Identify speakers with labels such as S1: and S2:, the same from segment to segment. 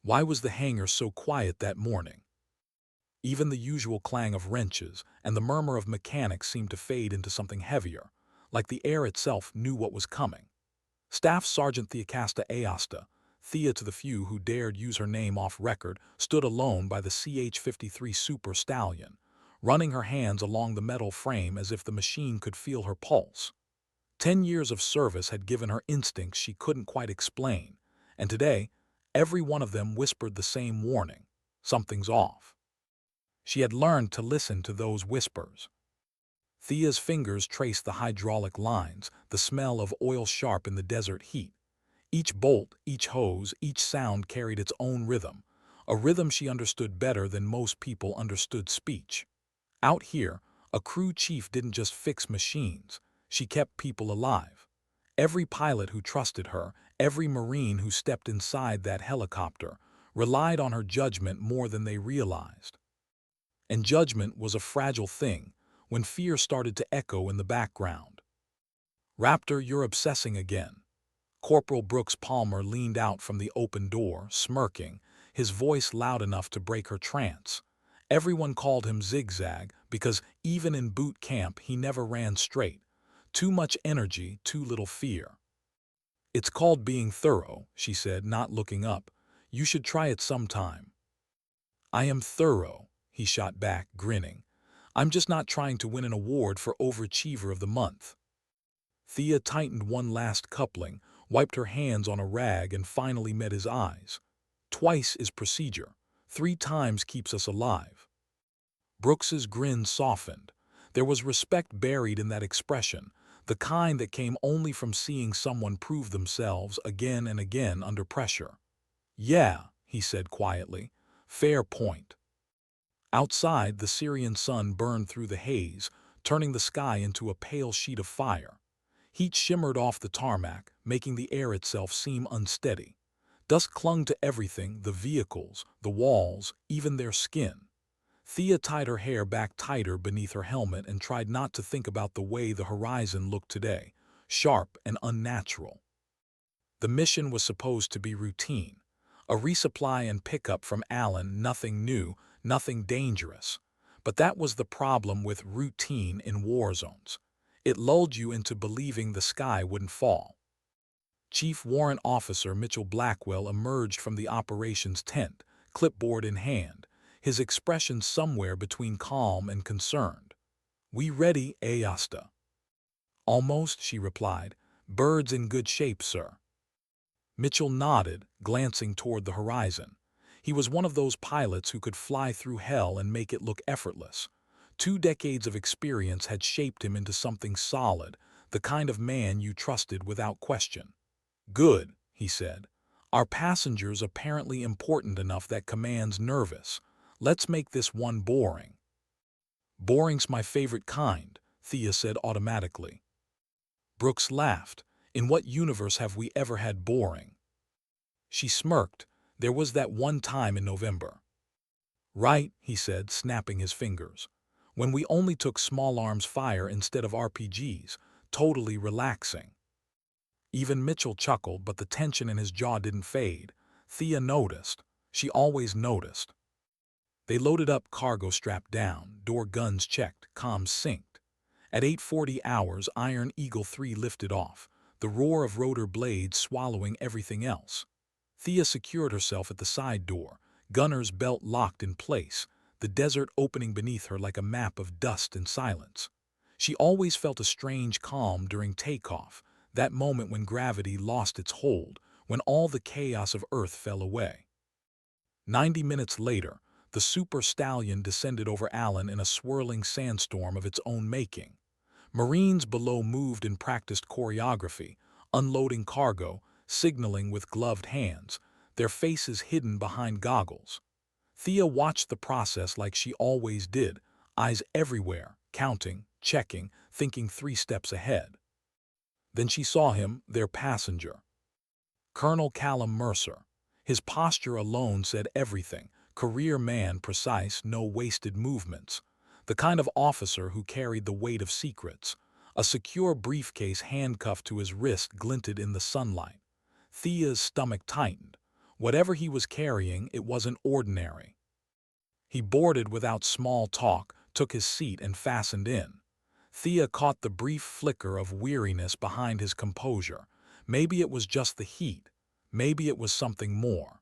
S1: Why was the hangar so quiet that morning? Even the usual clang of wrenches and the murmur of mechanics seemed to fade into something heavier, like the air itself knew what was coming. Staff Sergeant Theocasta Aosta, Thea to the few who dared use her name off record, stood alone by the CH-53 Super Stallion, running her hands along the metal frame as if the machine could feel her pulse. 10 years of service had given her instincts she couldn't quite explain, and today, every one of them whispered the same warning: something's off. She had learned to listen to those whispers. Thea's fingers traced the hydraulic lines, the smell of oil sharp in the desert heat. Each bolt, each hose, each sound carried its own rhythm, a rhythm she understood better than most people understood speech. Out here, a crew chief didn't just fix machines, she kept people alive. Every pilot who trusted her, every Marine who stepped inside that helicopter, relied on her judgment more than they realized. And judgment was a fragile thing when fear started to echo in the background. "Raptor, you're obsessing again." Corporal Brooks Palmer leaned out from the open door, smirking, his voice loud enough to break her trance. Everyone called him Zigzag because even in boot camp he never ran straight. Too much energy, too little fear. "It's called being thorough," she said, not looking up. "You should try it sometime." "I am thorough," he shot back, grinning. "I'm just not trying to win an award for Overachiever of the Month." Thea tightened one last coupling, wiped her hands on a rag, and finally met his eyes. "Twice is procedure. 3 times keeps us alive." Brooks's grin softened. There was respect buried in that expression, the kind that came only from seeing someone prove themselves again and again under pressure. "Yeah," he said quietly. "Fair point." Outside, the Syrian sun burned through the haze, turning the sky into a pale sheet of fire. Heat shimmered off the tarmac, making the air itself seem unsteady. Dust clung to everything, the vehicles, the walls, even their skin. Thea tied her hair back tighter beneath her helmet and tried not to think about the way the horizon looked today, sharp and unnatural. The mission was supposed to be routine. A resupply and pickup from Allen, nothing new, nothing dangerous. But that was the problem with routine in war zones. It lulled you into believing the sky wouldn't fall. Chief Warrant Officer Mitchell Blackwell emerged from the operations tent, clipboard in hand, his expression somewhere between calm and concerned. "We ready, Aosta?" "Almost," she replied. "Birds in good shape, sir." Mitchell nodded, glancing toward the horizon. He was one of those pilots who could fly through hell and make it look effortless. 2 decades of experience had shaped him into something solid, the kind of man you trusted without question. "Good," he said. "Our passenger's apparently important enough that command's nervous. Let's make this one boring." "Boring's my favorite kind," Thea said automatically. Brooks laughed. "In what universe have we ever had boring?" She smirked. "There was that one time in November." "Right," he said, snapping his fingers. "When we only took small arms fire instead of RPGs, totally relaxing." Even Mitchell chuckled, but the tension in his jaw didn't fade. Thea noticed. She always noticed. They loaded up, cargo strapped down, door guns checked, comms synced. At 8:40 hours, Iron Eagle 3 lifted off, the roar of rotor blades swallowing everything else. Thea secured herself at the side door, gunner's belt locked in place, the desert opening beneath her like a map of dust and silence. She always felt a strange calm during takeoff, that moment when gravity lost its hold, when all the chaos of Earth fell away. 90 minutes later, the Super Stallion descended over Allen in a swirling sandstorm of its own making. Marines below moved in practiced choreography, unloading cargo, signaling with gloved hands, their faces hidden behind goggles. Thea watched the process like she always did, eyes everywhere, counting, checking, thinking 3 steps ahead. Then she saw him, their passenger. Colonel Callum Mercer. His posture alone said everything. Career man, precise, no wasted movements. The kind of officer who carried the weight of secrets. A secure briefcase handcuffed to his wrist glinted in the sunlight. Thea's stomach tightened. Whatever he was carrying, it wasn't ordinary. He boarded without small talk, took his seat and fastened in. Thea caught the brief flicker of weariness behind his composure. Maybe it was just the heat. Maybe it was something more.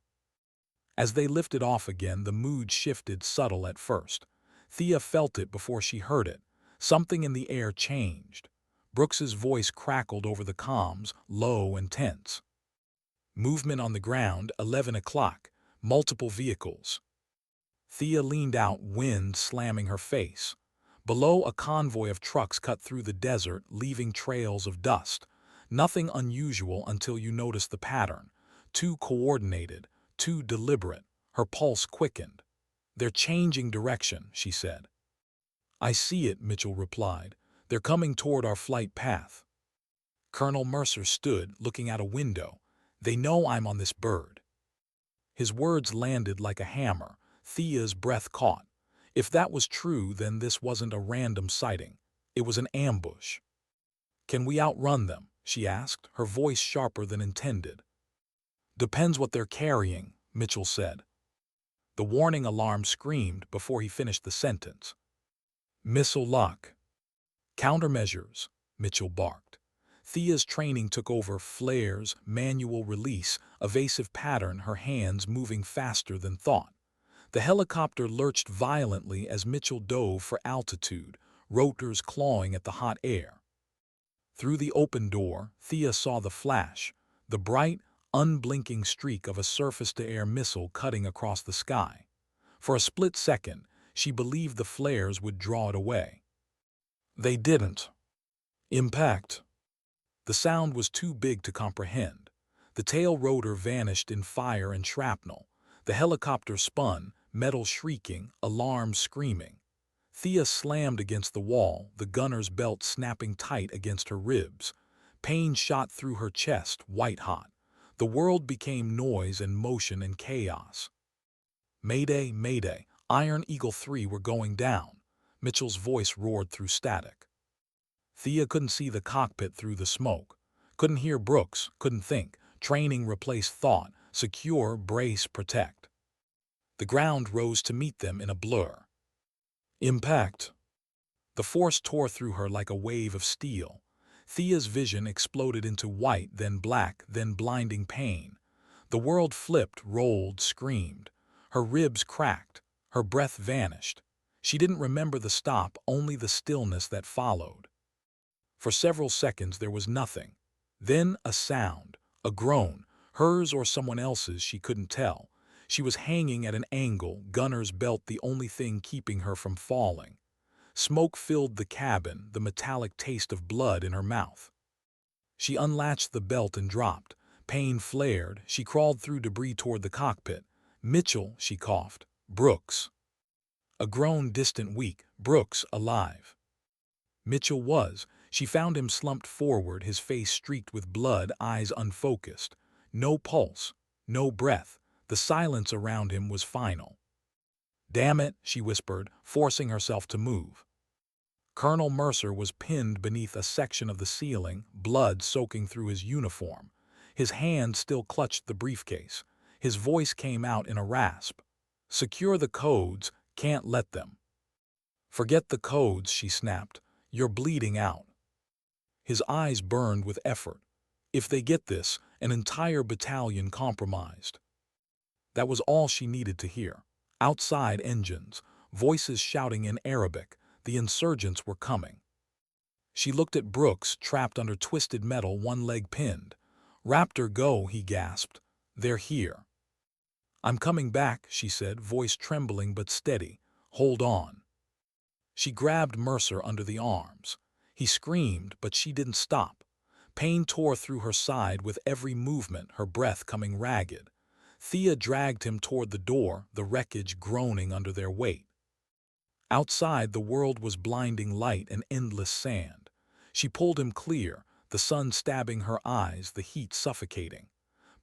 S1: As they lifted off again, the mood shifted, subtle at first. Thea felt it before she heard it. Something in the air changed. Brooks's voice crackled over the comms, low and tense. Movement on the ground, 11 o'clock. Multiple vehicles. Thea leaned out, wind slamming her face. Below, a convoy of trucks cut through the desert, leaving trails of dust. Nothing unusual until you noticed the pattern. Too coordinated, too deliberate. Her pulse quickened. "They're changing direction," she said. "I see it," Mitchell replied. "They're coming toward our flight path." Colonel Mercer stood, looking out a window. "They know I'm on this bird." His words landed like a hammer. Thea's breath caught. If that was true, then this wasn't a random sighting. It was an ambush. "Can we outrun them?" she asked, her voice sharper than intended. "Depends what they're carrying," Mitchell said. The warning alarm screamed before he finished the sentence. "Missile lock." "Countermeasures," Mitchell barked. Thea's training took over. Flares, manual release, evasive pattern, her hands moving faster than thought. The helicopter lurched violently as Mitchell dove for altitude, rotors clawing at the hot air. Through the open door, Thea saw the flash, the bright, unblinking streak of a surface-to-air missile cutting across the sky. For a split second, she believed the flares would draw it away. They didn't. Impact. The sound was too big to comprehend. The tail rotor vanished in fire and shrapnel. The helicopter spun, metal shrieking, alarms screaming. Thea slammed against the wall, the gunner's belt snapping tight against her ribs. Pain shot through her chest, white-hot. The world became noise and motion and chaos. "Mayday, mayday, Iron Eagle 3, we're going down," Mitchell's voice roared through static. Thea couldn't see the cockpit through the smoke. Couldn't hear Brooks, couldn't think. Training replaced thought. Secure, brace, protect. The ground rose to meet them in a blur. Impact. The force tore through her like a wave of steel. Thea's vision exploded into white, then black, then blinding pain. The world flipped, rolled, screamed. Her ribs cracked. Her breath vanished. She didn't remember the stop, only the stillness that followed. For several seconds there was nothing. Then a sound, a groan, hers or someone else's, she couldn't tell. She was hanging at an angle, gunner's belt the only thing keeping her from falling. Smoke filled the cabin, the metallic taste of blood in her mouth. She unlatched the belt and dropped. Pain flared. She crawled through debris toward the cockpit. "Mitchell," she coughed. "Brooks." A groan, distant, weak. Brooks, alive. Mitchell was. She found him slumped forward, his face streaked with blood, eyes unfocused. No pulse, no breath. The silence around him was final. "Damn it," she whispered, forcing herself to move. Colonel Mercer was pinned beneath a section of the ceiling, blood soaking through his uniform. His hand still clutched the briefcase. His voice came out in a rasp. "Secure the codes, can't let them." "Forget the codes," she snapped. "You're bleeding out." His eyes burned with effort. If they get this, an entire battalion compromised. That was all she needed to hear. Outside, engines, voices shouting in Arabic. The insurgents were coming. She looked at Brooks, trapped under twisted metal, one leg pinned. "Raptor, go," he gasped. "They're here." "I'm coming back," she said, voice trembling but steady. "Hold on." She grabbed Mercer under the arms. He screamed, but she didn't stop. Pain tore through her side with every movement, her breath coming ragged. Thea dragged him toward the door, the wreckage groaning under their weight. Outside, the world was blinding light and endless sand. She pulled him clear, the sun stabbing her eyes, the heat suffocating.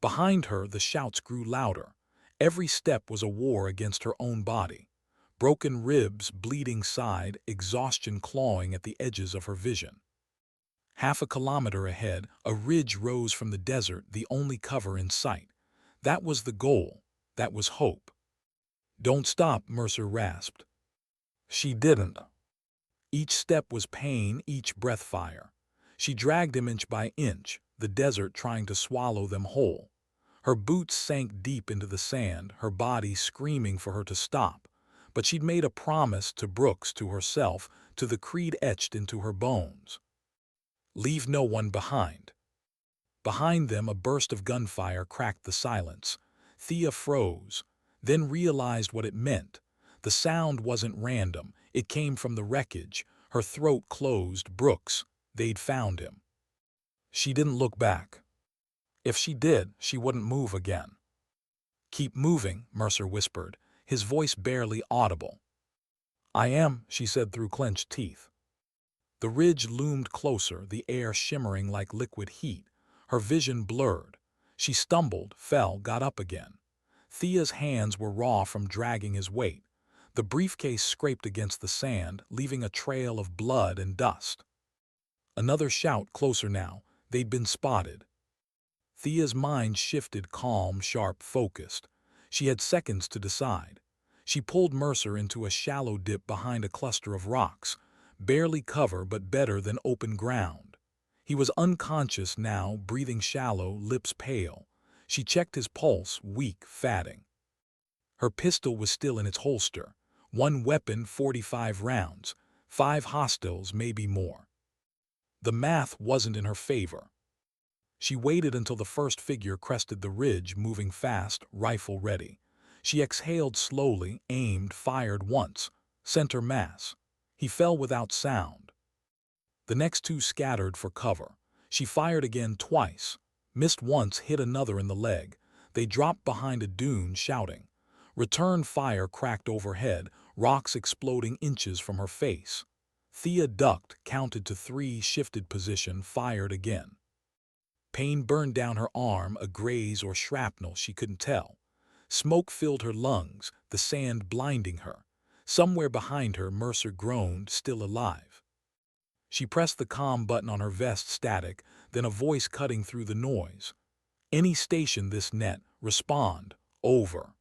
S1: Behind her, the shouts grew louder. Every step was a war against her own body. Broken ribs, bleeding side, exhaustion clawing at the edges of her vision. Half a kilometer ahead, a ridge rose from the desert, the only cover in sight. That was the goal. That was hope. "Don't stop," Mercer rasped. She didn't. Each step was pain, each breath fire. She dragged him inch by inch, the desert trying to swallow them whole. Her boots sank deep into the sand, her body screaming for her to stop. But she'd made a promise to Brooks, to herself, to the creed etched into her bones. Leave no one behind. Behind them, a burst of gunfire cracked the silence. Thea froze, then realized what it meant. The sound wasn't random. It came from the wreckage. Her throat closed. Brooks. They'd found him. She didn't look back. If she did, she wouldn't move again. "Keep moving," Mercer whispered, his voice barely audible. "I am," she said through clenched teeth. The ridge loomed closer, the air shimmering like liquid heat. Her vision blurred. She stumbled, fell, got up again. Thea's hands were raw from dragging his weight. The briefcase scraped against the sand, leaving a trail of blood and dust. Another shout, closer now. They'd been spotted. Thea's mind shifted, calm, sharp, focused. She had seconds to decide. She pulled Mercer into a shallow dip behind a cluster of rocks. Barely cover, but better than open ground. He was unconscious now, breathing shallow, lips pale. She checked his pulse, weak, fatting. Her pistol was still in its holster. One weapon, 45 rounds. 5 hostiles, maybe more. The math wasn't in her favor. She waited until the first figure crested the ridge, moving fast, rifle ready. She exhaled slowly, aimed, fired once. Center mass. He fell without sound. The next 2 scattered for cover. She fired again twice. Missed once, hit another in the leg. They dropped behind a dune, shouting. Return fire cracked overhead, rocks exploding inches from her face. Thea ducked, counted to 3, shifted position, fired again. Pain burned down her arm, a graze or shrapnel, she couldn't tell. Smoke filled her lungs, the sand blinding her. Somewhere behind her, Mercer groaned, still alive. She pressed the comm button on her vest, static, then a voice cutting through the noise. "Any station this net, respond. Over.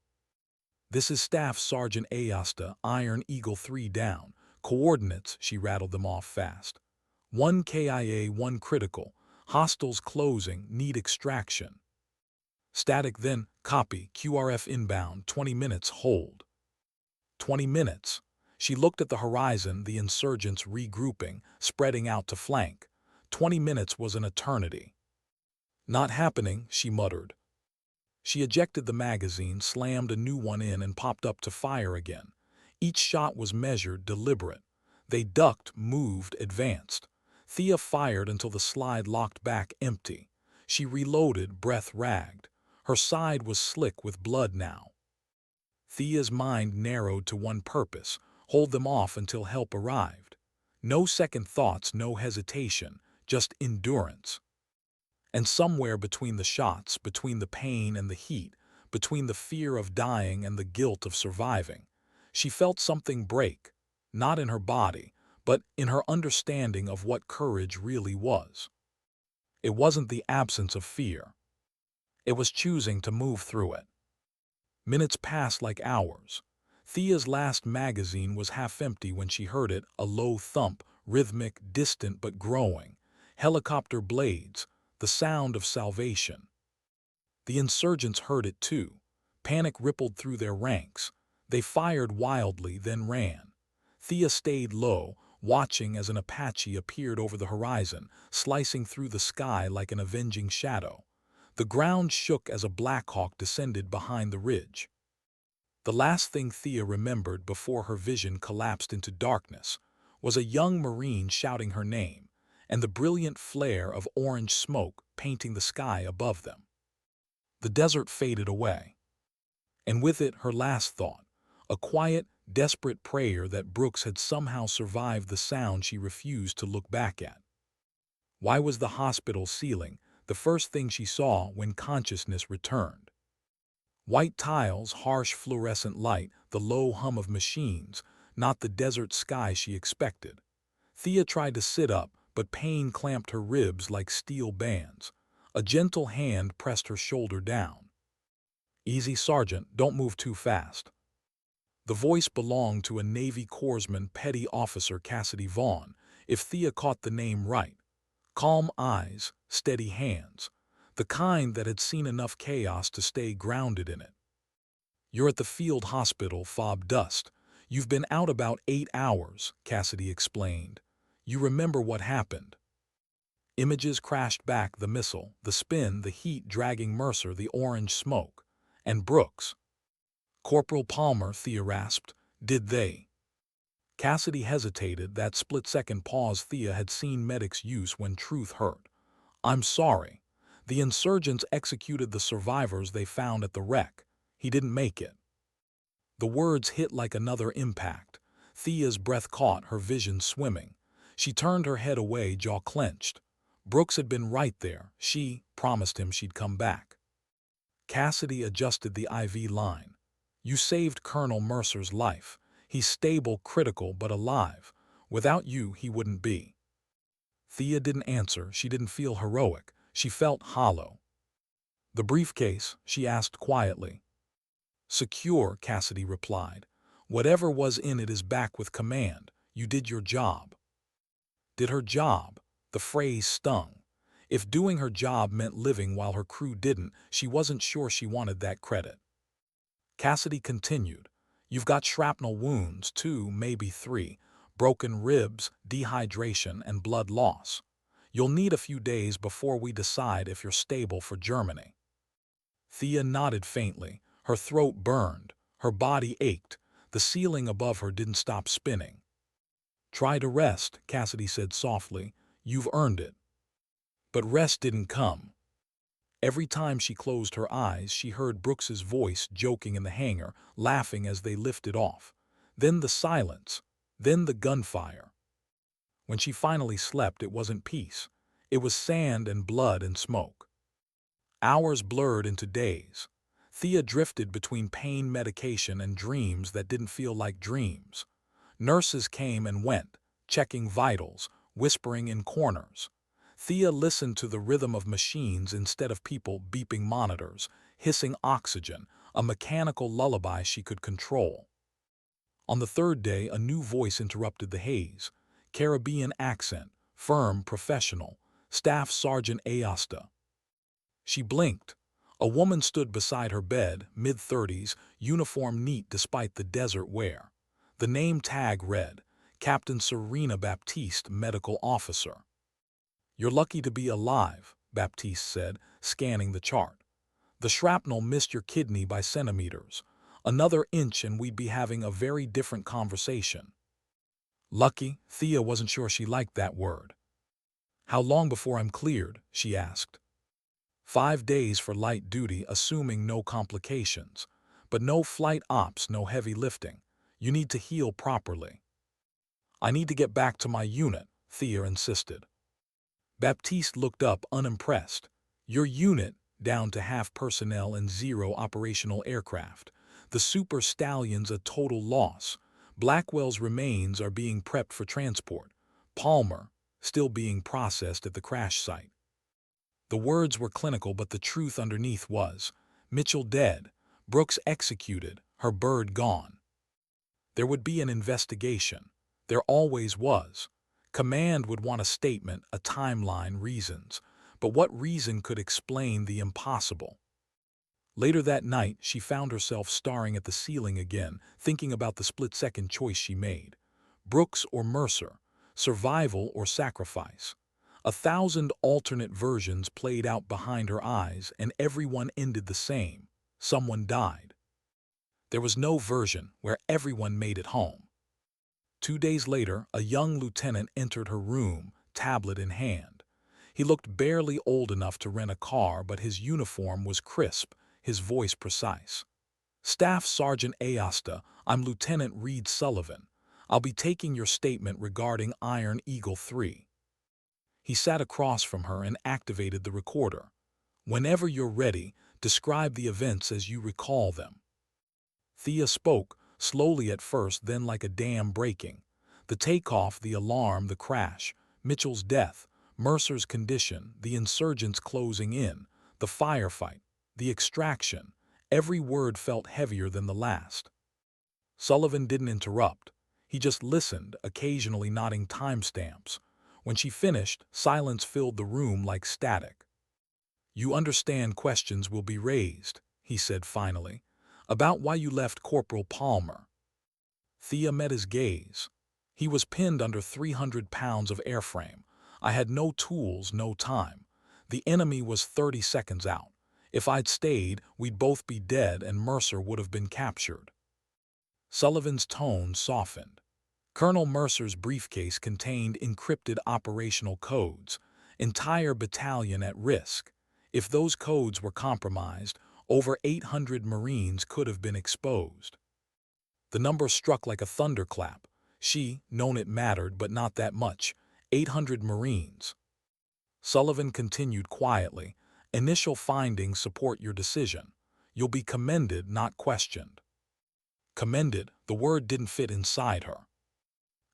S1: This is Staff Sergeant Ayasta, Iron Eagle 3 down. Coordinates," she rattled them off fast. "1 KIA, 1 critical. Hostiles closing, need extraction." Static, then, "Copy, QRF inbound, 20 minutes, hold." 20 minutes. She looked at the horizon, the insurgents regrouping, spreading out to flank. 20 minutes was an eternity. "Not happening," she muttered. She ejected the magazine, slammed a new one in, and popped up to fire again. Each shot was measured, deliberate. They ducked, moved, advanced. Thea fired until the slide locked back empty. She reloaded, breath ragged. Her side was slick with blood now. Thea's mind narrowed to one purpose: hold them off until help arrived. No second thoughts, no hesitation, just endurance. And somewhere between the shots, between the pain and the heat, between the fear of dying and the guilt of surviving, she felt something break, not in her body, but in her understanding of what courage really was. It wasn't the absence of fear. It was choosing to move through it. Minutes passed like hours. Thea's last magazine was half empty when she heard it, a low thump, rhythmic, distant but growing. Helicopter blades, the sound of salvation. The insurgents heard it too. Panic rippled through their ranks. They fired wildly, then ran. Thea stayed low, watching as an Apache appeared over the horizon, slicing through the sky like an avenging shadow. The ground shook as a Blackhawk descended behind the ridge. The last thing Thea remembered before her vision collapsed into darkness was a young Marine shouting her name, and the brilliant flare of orange smoke painting the sky above them. The desert faded away. And with it, her last thought, a quiet, desperate prayer that Brooks had somehow survived the sound she refused to look back at. Why was the hospital ceiling the first thing she saw when consciousness returned? White tiles, harsh fluorescent light, the low hum of machines, not the desert sky she expected. Thea tried to sit up, but pain clamped her ribs like steel bands. A gentle hand pressed her shoulder down. Easy, Sergeant, don't move too fast. The voice belonged to a Navy corpsman Petty Officer Cassidy Vaughn, if Thea caught the name right. Calm eyes, steady hands, the kind that had seen enough chaos to stay grounded in it. "You're at the field hospital, Fob Dust. You've been out about 8 hours, Cassidy explained. You remember what happened." Images crashed back, the missile, the spin, the heat dragging Mercer, the orange smoke. And Brooks. "Corporal Palmer," Thea rasped. "Did they?" Cassidy hesitated, that split-second pause Thea had seen medics use when truth hurt. "I'm sorry. The insurgents executed the survivors they found at the wreck. He didn't make it." The words hit like another impact. Thea's breath caught, her vision swimming. She turned her head away, jaw clenched. Brooks had been right there. She promised him she'd come back. Cassidy adjusted the IV line. "You saved Colonel Mercer's life. He's stable, critical, but alive. Without you, he wouldn't be." Thea didn't answer. She didn't feel heroic. She felt hollow. "The briefcase?" she asked quietly. "Secure," Cassidy replied. "Whatever was in it is back with command. You did your job." Did her job? The phrase stung. If doing her job meant living while her crew didn't, she wasn't sure she wanted that credit. Cassidy continued. "You've got shrapnel wounds, 2, maybe 3, broken ribs, dehydration, and blood loss. You'll need a few days before we decide if you're stable for Germany." Thea nodded faintly. Her throat burned. Her body ached. The ceiling above her didn't stop spinning. "Try to rest," Cassidy said softly. "You've earned it." But rest didn't come. Every time she closed her eyes, she heard Brooks's voice joking in the hangar, laughing as they lifted off. Then the silence. Then the gunfire. When she finally slept, it wasn't peace. It was sand and blood and smoke. Hours blurred into days. Thea drifted between pain medication and dreams that didn't feel like dreams. Nurses came and went, checking vitals, whispering in corners. Thea listened to the rhythm of machines instead of people, beeping monitors, hissing oxygen, a mechanical lullaby she could control. On the third day, a new voice interrupted the haze. Caribbean accent, firm, professional. Staff Sergeant Aosta. She blinked. A woman stood beside her bed, mid-30s, uniform neat despite the desert wear. The name tag read, Captain Serena Baptiste, Medical Officer. "You're lucky to be alive," Baptiste said, scanning the chart. "The shrapnel missed your kidney by centimeters. Another inch and we'd be having a very different conversation." Lucky? Thea wasn't sure she liked that word. "How long before I'm cleared?" she asked. 5 days for light duty, assuming no complications. But no flight ops, no heavy lifting. You need to heal properly." "I need to get back to my unit," Thea insisted. Baptiste looked up, unimpressed. "Your unit, down to half personnel and 0 operational aircraft. The Super Stallion's a total loss. Blackwell's remains are being prepped for transport. Palmer, still being processed at the crash site." The words were clinical, but the truth underneath was, Mitchell dead, Brooks executed, her bird gone. There would be an investigation. There always was. Command would want a statement, a timeline, reasons. But what reason could explain the impossible? Later that night, she found herself staring at the ceiling again, thinking about the split-second choice she made. Brooks or Mercer, survival or sacrifice. 1,000 alternate versions played out behind her eyes, and everyone ended the same. Someone died. There was no version where everyone made it home. 2 days later, a young lieutenant entered her room, tablet in hand. He looked barely old enough to rent a car, but his uniform was crisp, his voice precise. "Staff Sergeant Aosta, I'm Lieutenant Reed Sullivan. I'll be taking your statement regarding Iron Eagle 3. He sat across from her and activated the recorder. "Whenever you're ready, describe the events as you recall them." Thea spoke, slowly at first, then like a dam breaking. The takeoff, the alarm, the crash, Mitchell's death, Mercer's condition, the insurgents closing in, the firefight, the extraction, Every word felt heavier than the last. Sullivan didn't interrupt. He just listened, occasionally nodding timestamps. When she finished, silence filled the room like static. "You understand questions will be raised," he said finally, "about why you left Corporal Palmer." Thea met his gaze. He was pinned under 300 pounds of airframe. I had no tools, no time. The enemy was 30 seconds out. If I'd stayed, we'd both be dead and Mercer would have been captured. Sullivan's tone softened. Colonel Mercer's briefcase contained encrypted operational codes. Entire battalion at risk. If those codes were compromised, over 800 Marines could have been exposed. The number struck like a thunderclap. She, known it mattered, but not that much. 800 Marines. Sullivan continued quietly. "Initial findings support your decision. You'll be commended, not questioned." Commended, the word didn't fit inside her.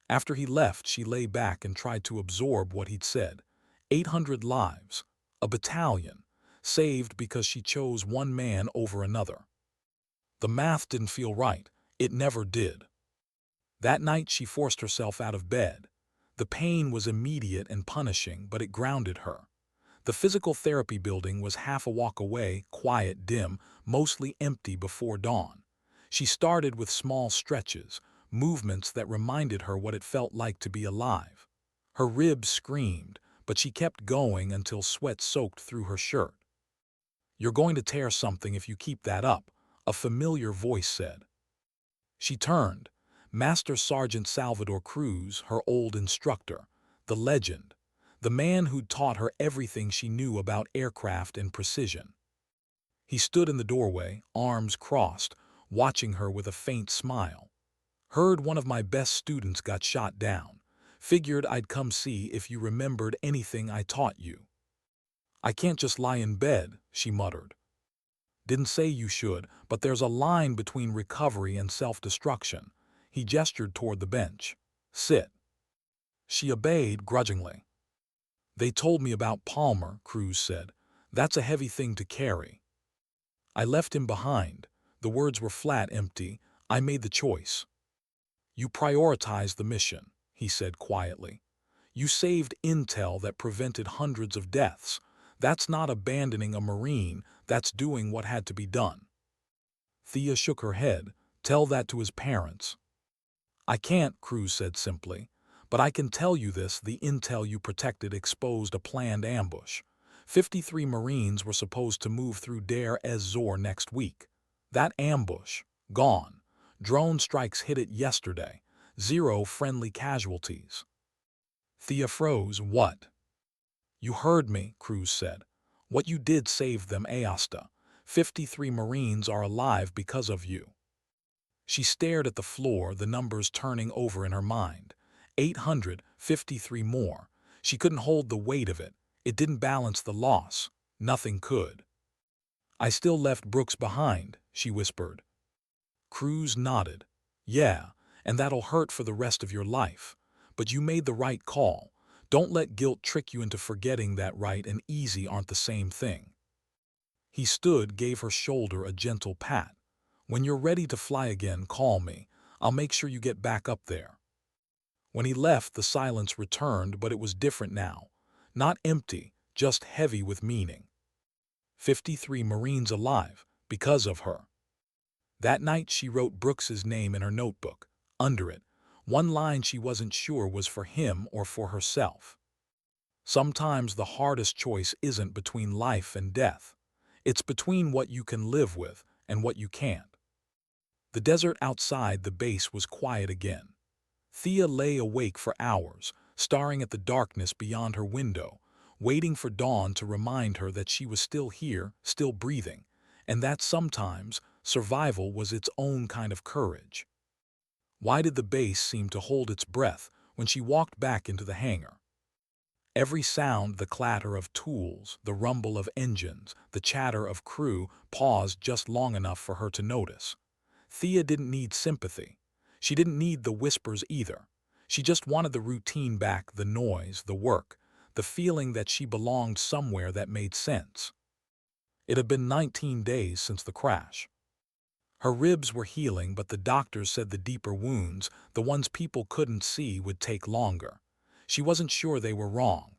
S1: After he left, she lay back and tried to absorb what he'd said. 800 lives. A battalion. Saved because she chose one man over another. The math didn't feel right. It never did. That night she forced herself out of bed. The pain was immediate and punishing, but it grounded her. The physical therapy building was half a walk away, quiet, dim, mostly empty before dawn. She started with small stretches, movements that reminded her what it felt like to be alive. Her ribs screamed, but she kept going until sweat soaked through her shirt. "You're going to tear something if you keep that up," a familiar voice said. She turned. Master Sergeant Salvador Cruz, her old instructor, the legend, the man who'd taught her everything she knew about aircraft and precision. He stood in the doorway, arms crossed, watching her with a faint smile. "Heard one of my best students got shot down. Figured I'd come see if you remembered anything I taught you." "I can't just lie in bed," she muttered. "Didn't say you should, but there's a line between recovery and self-destruction." He gestured toward the bench. "Sit." She obeyed grudgingly. "They told me about Palmer," Cruz said. "That's a heavy thing to carry." "I left him behind." The words were flat, empty. "I made the choice." "You prioritized the mission," he said quietly. "You saved intel that prevented hundreds of deaths. That's not abandoning a Marine, that's doing what had to be done." Thea shook her head. "Tell that to his parents." "I can't," Cruz said simply. "But I can tell you this, the intel you protected exposed a planned ambush. 53 Marines were supposed to move through Deir ez-Zor next week. That ambush, gone. Drone strikes hit it yesterday. 0 friendly casualties." Thea froze. "What?" "You heard me," Cruz said. "What you did saved them, Aosta. 53 Marines are alive because of you." She stared at the floor, the numbers turning over in her mind. 853 more. She couldn't hold the weight of it. It didn't balance the loss. Nothing could. "I still left Brooks behind," she whispered. Cruz nodded. "Yeah, and that'll hurt for the rest of your life. But you made the right call. Don't let guilt trick you into forgetting that right and easy aren't the same thing." He stood, gave her shoulder a gentle pat. "When you're ready to fly again, call me. I'll make sure you get back up there." When he left, the silence returned, but it was different now. Not empty, just heavy with meaning. 53 Marines alive, because of her. That night she wrote Brooks's name in her notebook. Under it, one line she wasn't sure was for him or for herself. "Sometimes the hardest choice isn't between life and death. It's between what you can live with and what you can't." The desert outside the base was quiet again. Thea lay awake for hours, staring at the darkness beyond her window, waiting for dawn to remind her that she was still here, still breathing, and that sometimes survival was its own kind of courage. Why did the base seem to hold its breath when she walked back into the hangar? Every sound, the clatter of tools, the rumble of engines, the chatter of crew, paused just long enough for her to notice. Thea didn't need sympathy. She didn't need the whispers either. She just wanted the routine back, the noise, the work, the feeling that she belonged somewhere that made sense. It had been 19 days since the crash. Her ribs were healing, but the doctors said the deeper wounds, the ones people couldn't see, would take longer. She wasn't sure they were wrong.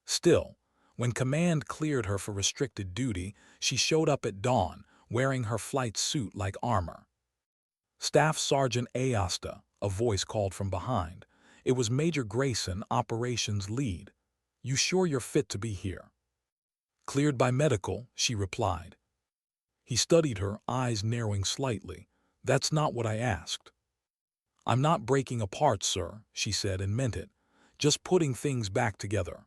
S1: Still, when command cleared her for restricted duty, she showed up at dawn, wearing her flight suit like armor. Staff Sergeant Ayasta, a voice called from behind. It was Major Grayson, operations lead. You sure you're fit to be here? Cleared by medical, she replied. He studied her, eyes narrowing slightly. That's not what I asked. I'm not breaking apart, sir, she said, and meant it. Just putting things back together.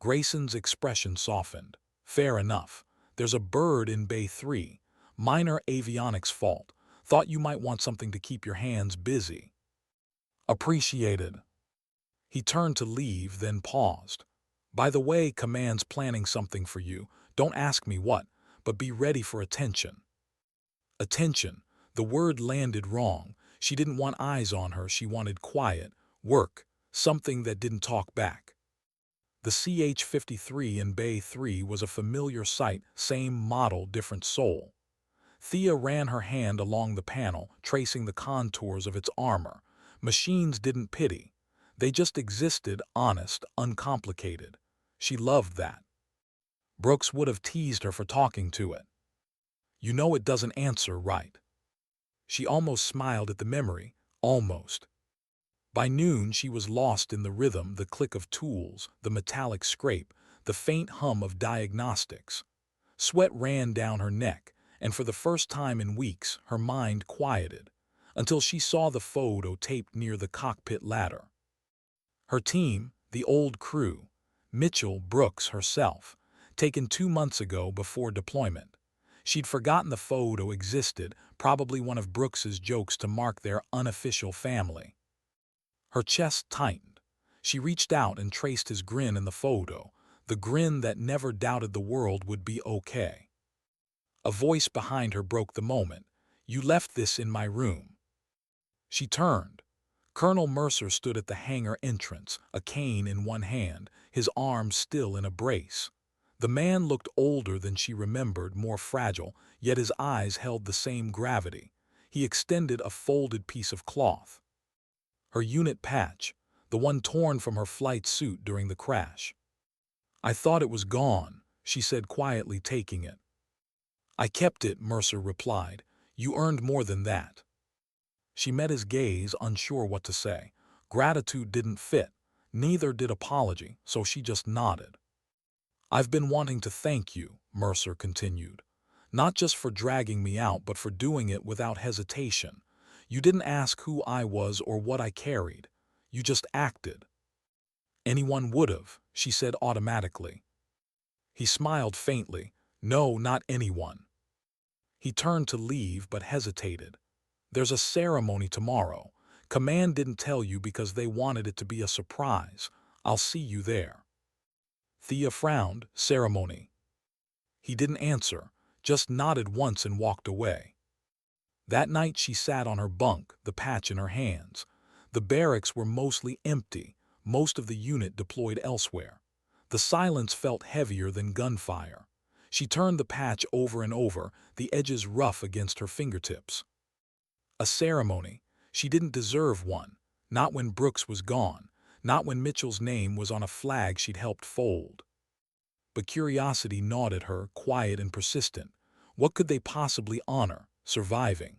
S1: Grayson's expression softened. Fair enough. There's a bird in Bay 3. Minor avionics fault. Thought you might want something to keep your hands busy. Appreciated. He turned to leave, then paused. By the way, command's planning something for you. Don't ask me what, but be ready for attention. Attention. The word landed wrong. She didn't want eyes on her. She wanted quiet, work, something that didn't talk back. The CH-53 in Bay 3 was a familiar sight, same model, different soul. Thea ran her hand along the panel, tracing the contours of its armor. Machines didn't pity. They just existed, honest, uncomplicated. She loved that. Brooks would have teased her for talking to it. You know it doesn't answer right. She almost smiled at the memory, almost. By noon she was lost in the rhythm, the click of tools, the metallic scrape, the faint hum of diagnostics. Sweat ran down her neck, and for the first time in weeks her mind quieted, until she saw the photo taped near the cockpit ladder. Her team, the old crew, Mitchell, Brooks, herself, taken 2 months ago before deployment. She'd forgotten the photo existed, probably one of Brooks's jokes to mark their unofficial family. Her chest tightened. She reached out and traced his grin in the photo, the grin that never doubted the world would be okay. A voice behind her broke the moment. You left this in my room. She turned. Colonel Mercer stood at the hangar entrance, a cane in one hand, his arm still in a brace. The man looked older than she remembered, more fragile, yet his eyes held the same gravity. He extended a folded piece of cloth. Her unit patch, the one torn from her flight suit during the crash. I thought it was gone, she said quietly, taking it. I kept it, Mercer replied. You earned more than that. She met his gaze, unsure what to say. Gratitude didn't fit. Neither did apology, so she just nodded. I've been wanting to thank you, Mercer continued. Not just for dragging me out, but for doing it without hesitation. You didn't ask who I was or what I carried. You just acted. Anyone would have, she said automatically. He smiled faintly. No, not anyone. He turned to leave but hesitated. There's a ceremony tomorrow. Command didn't tell you because they wanted it to be a surprise. I'll see you there. Thea frowned. Ceremony. He didn't answer, just nodded once and walked away. That night she sat on her bunk, the patch in her hands. The barracks were mostly empty, most of the unit deployed elsewhere. The silence felt heavier than gunfire. She turned the patch over and over, the edges rough against her fingertips. A ceremony. She didn't deserve one. Not when Brooks was gone. Not when Mitchell's name was on a flag she'd helped fold. But curiosity gnawed at her, quiet and persistent. What could they possibly honor, surviving?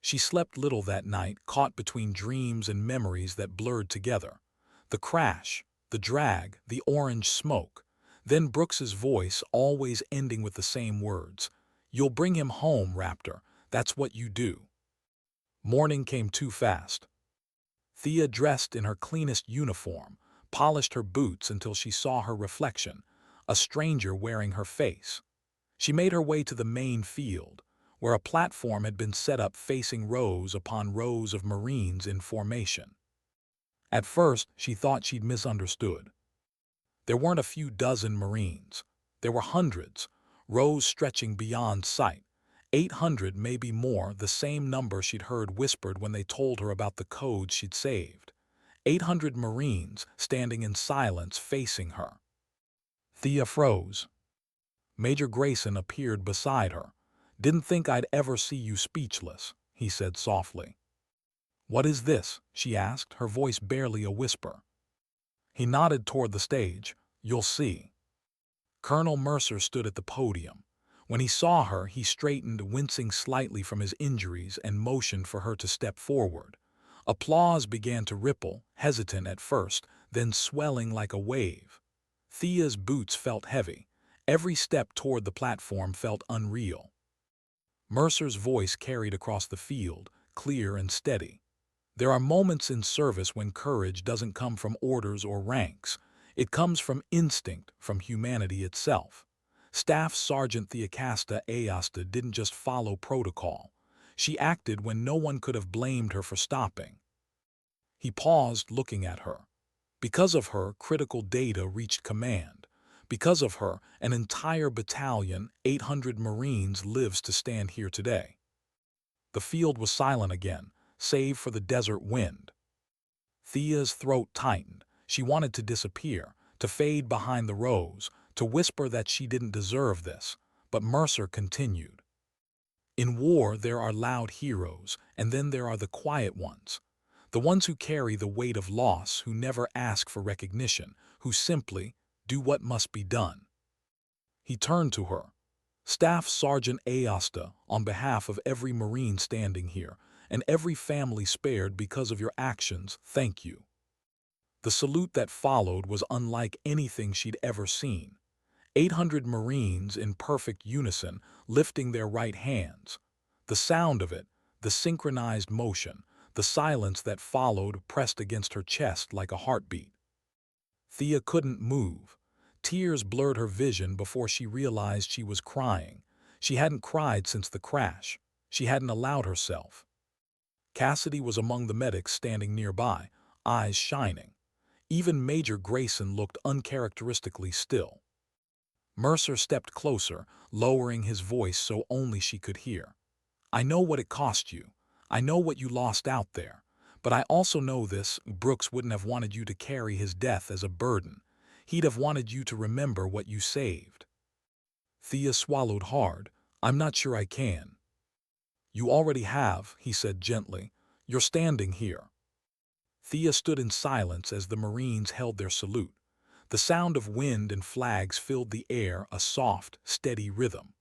S1: She slept little that night, caught between dreams and memories that blurred together. The crash, the drag, the orange smoke. Then Brooks's voice, always ending with the same words. You'll bring him home, Raptor. That's what you do. Morning came too fast. Thea, dressed in her cleanest uniform, polished her boots until she saw her reflection, a stranger wearing her face. She made her way to the main field, where a platform had been set up facing rows upon rows of Marines in formation. At first, she thought she'd misunderstood. There weren't a few dozen Marines. There were hundreds, rows stretching beyond sight. 800, maybe more, the same number she'd heard whispered when they told her about the codes she'd saved. 800 Marines standing in silence facing her. Thea froze. Major Grayson appeared beside her. "Didn't think I'd ever see you speechless," he said softly. "What is this?" she asked, her voice barely a whisper. He nodded toward the stage. "You'll see." Colonel Mercer stood at the podium. When he saw her, he straightened, wincing slightly from his injuries, and motioned for her to step forward. Applause began to ripple, hesitant at first, then swelling like a wave. Thea's boots felt heavy. Every step toward the platform felt unreal. Mercer's voice carried across the field, clear and steady. "There are moments in service when courage doesn't come from orders or ranks. It comes from instinct, from humanity itself. Staff Sergeant Thea didn't just follow protocol. She acted when no one could have blamed her for stopping." He paused, looking at her. Because of her, critical data reached command. Because of her, an entire battalion, 800 Marines, lives to stand here today. The field was silent again, save for the desert wind. Thea's throat tightened. She wanted to disappear, to fade behind the rows, to whisper that she didn't deserve this. But Mercer continued. "In war, there are loud heroes, and then there are the quiet ones. The ones who carry the weight of loss, who never ask for recognition, who simply do what must be done." He turned to her. "Staff Sergeant Aosta, on behalf of every Marine standing here, and every family spared because of your actions, thank you." The salute that followed was unlike anything she'd ever seen. 800 Marines in perfect unison, lifting their right hands. The sound of it, the synchronized motion, the silence that followed pressed against her chest like a heartbeat. Thea couldn't move. Tears blurred her vision before she realized she was crying. She hadn't cried since the crash. She hadn't allowed herself. Cassidy was among the medics standing nearby, eyes shining. Even Major Grayson looked uncharacteristically still. Mercer stepped closer, lowering his voice so only she could hear. "I know what it cost you. I know what you lost out there. But I also know this: Brooks wouldn't have wanted you to carry his death as a burden. He'd have wanted you to remember what you saved." Thea swallowed hard. "I'm not sure I can." "You already have," he said gently. "You're standing here." Thea stood in silence as the Marines held their salute. The sound of wind and flags filled the air, a soft, steady rhythm.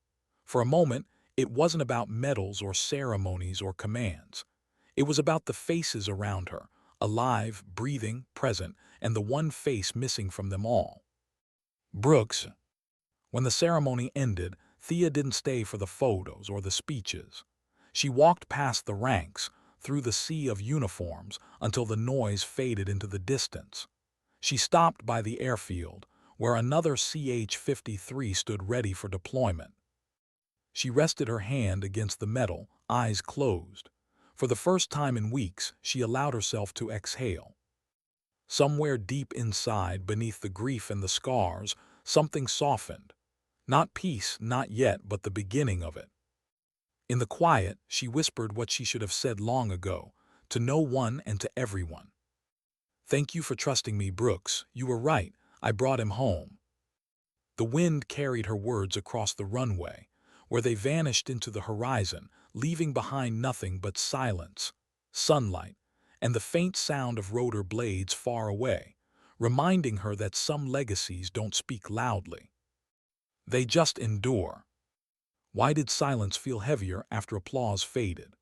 S1: For a moment, it wasn't about medals or ceremonies or commands. It was about the faces around her, alive, breathing, present, and the one face missing from them all. Brooks. When the ceremony ended, Thea didn't stay for the photos or the speeches. She walked past the ranks, through the sea of uniforms, until the noise faded into the distance. She stopped by the airfield, where another CH-53 stood ready for deployment. She rested her hand against the metal, eyes closed. For the first time in weeks, she allowed herself to exhale. Somewhere deep inside, beneath the grief and the scars, something softened. Not peace, not yet, but the beginning of it. In the quiet, she whispered what she should have said long ago, to no one and to everyone. "Thank you for trusting me, Brooks. You were right. I brought him home." The wind carried her words across the runway, where they vanished into the horizon, leaving behind nothing but silence, sunlight, and the faint sound of rotor blades far away, reminding her that some legacies don't speak loudly. They just endure. Why did silence feel heavier after applause faded?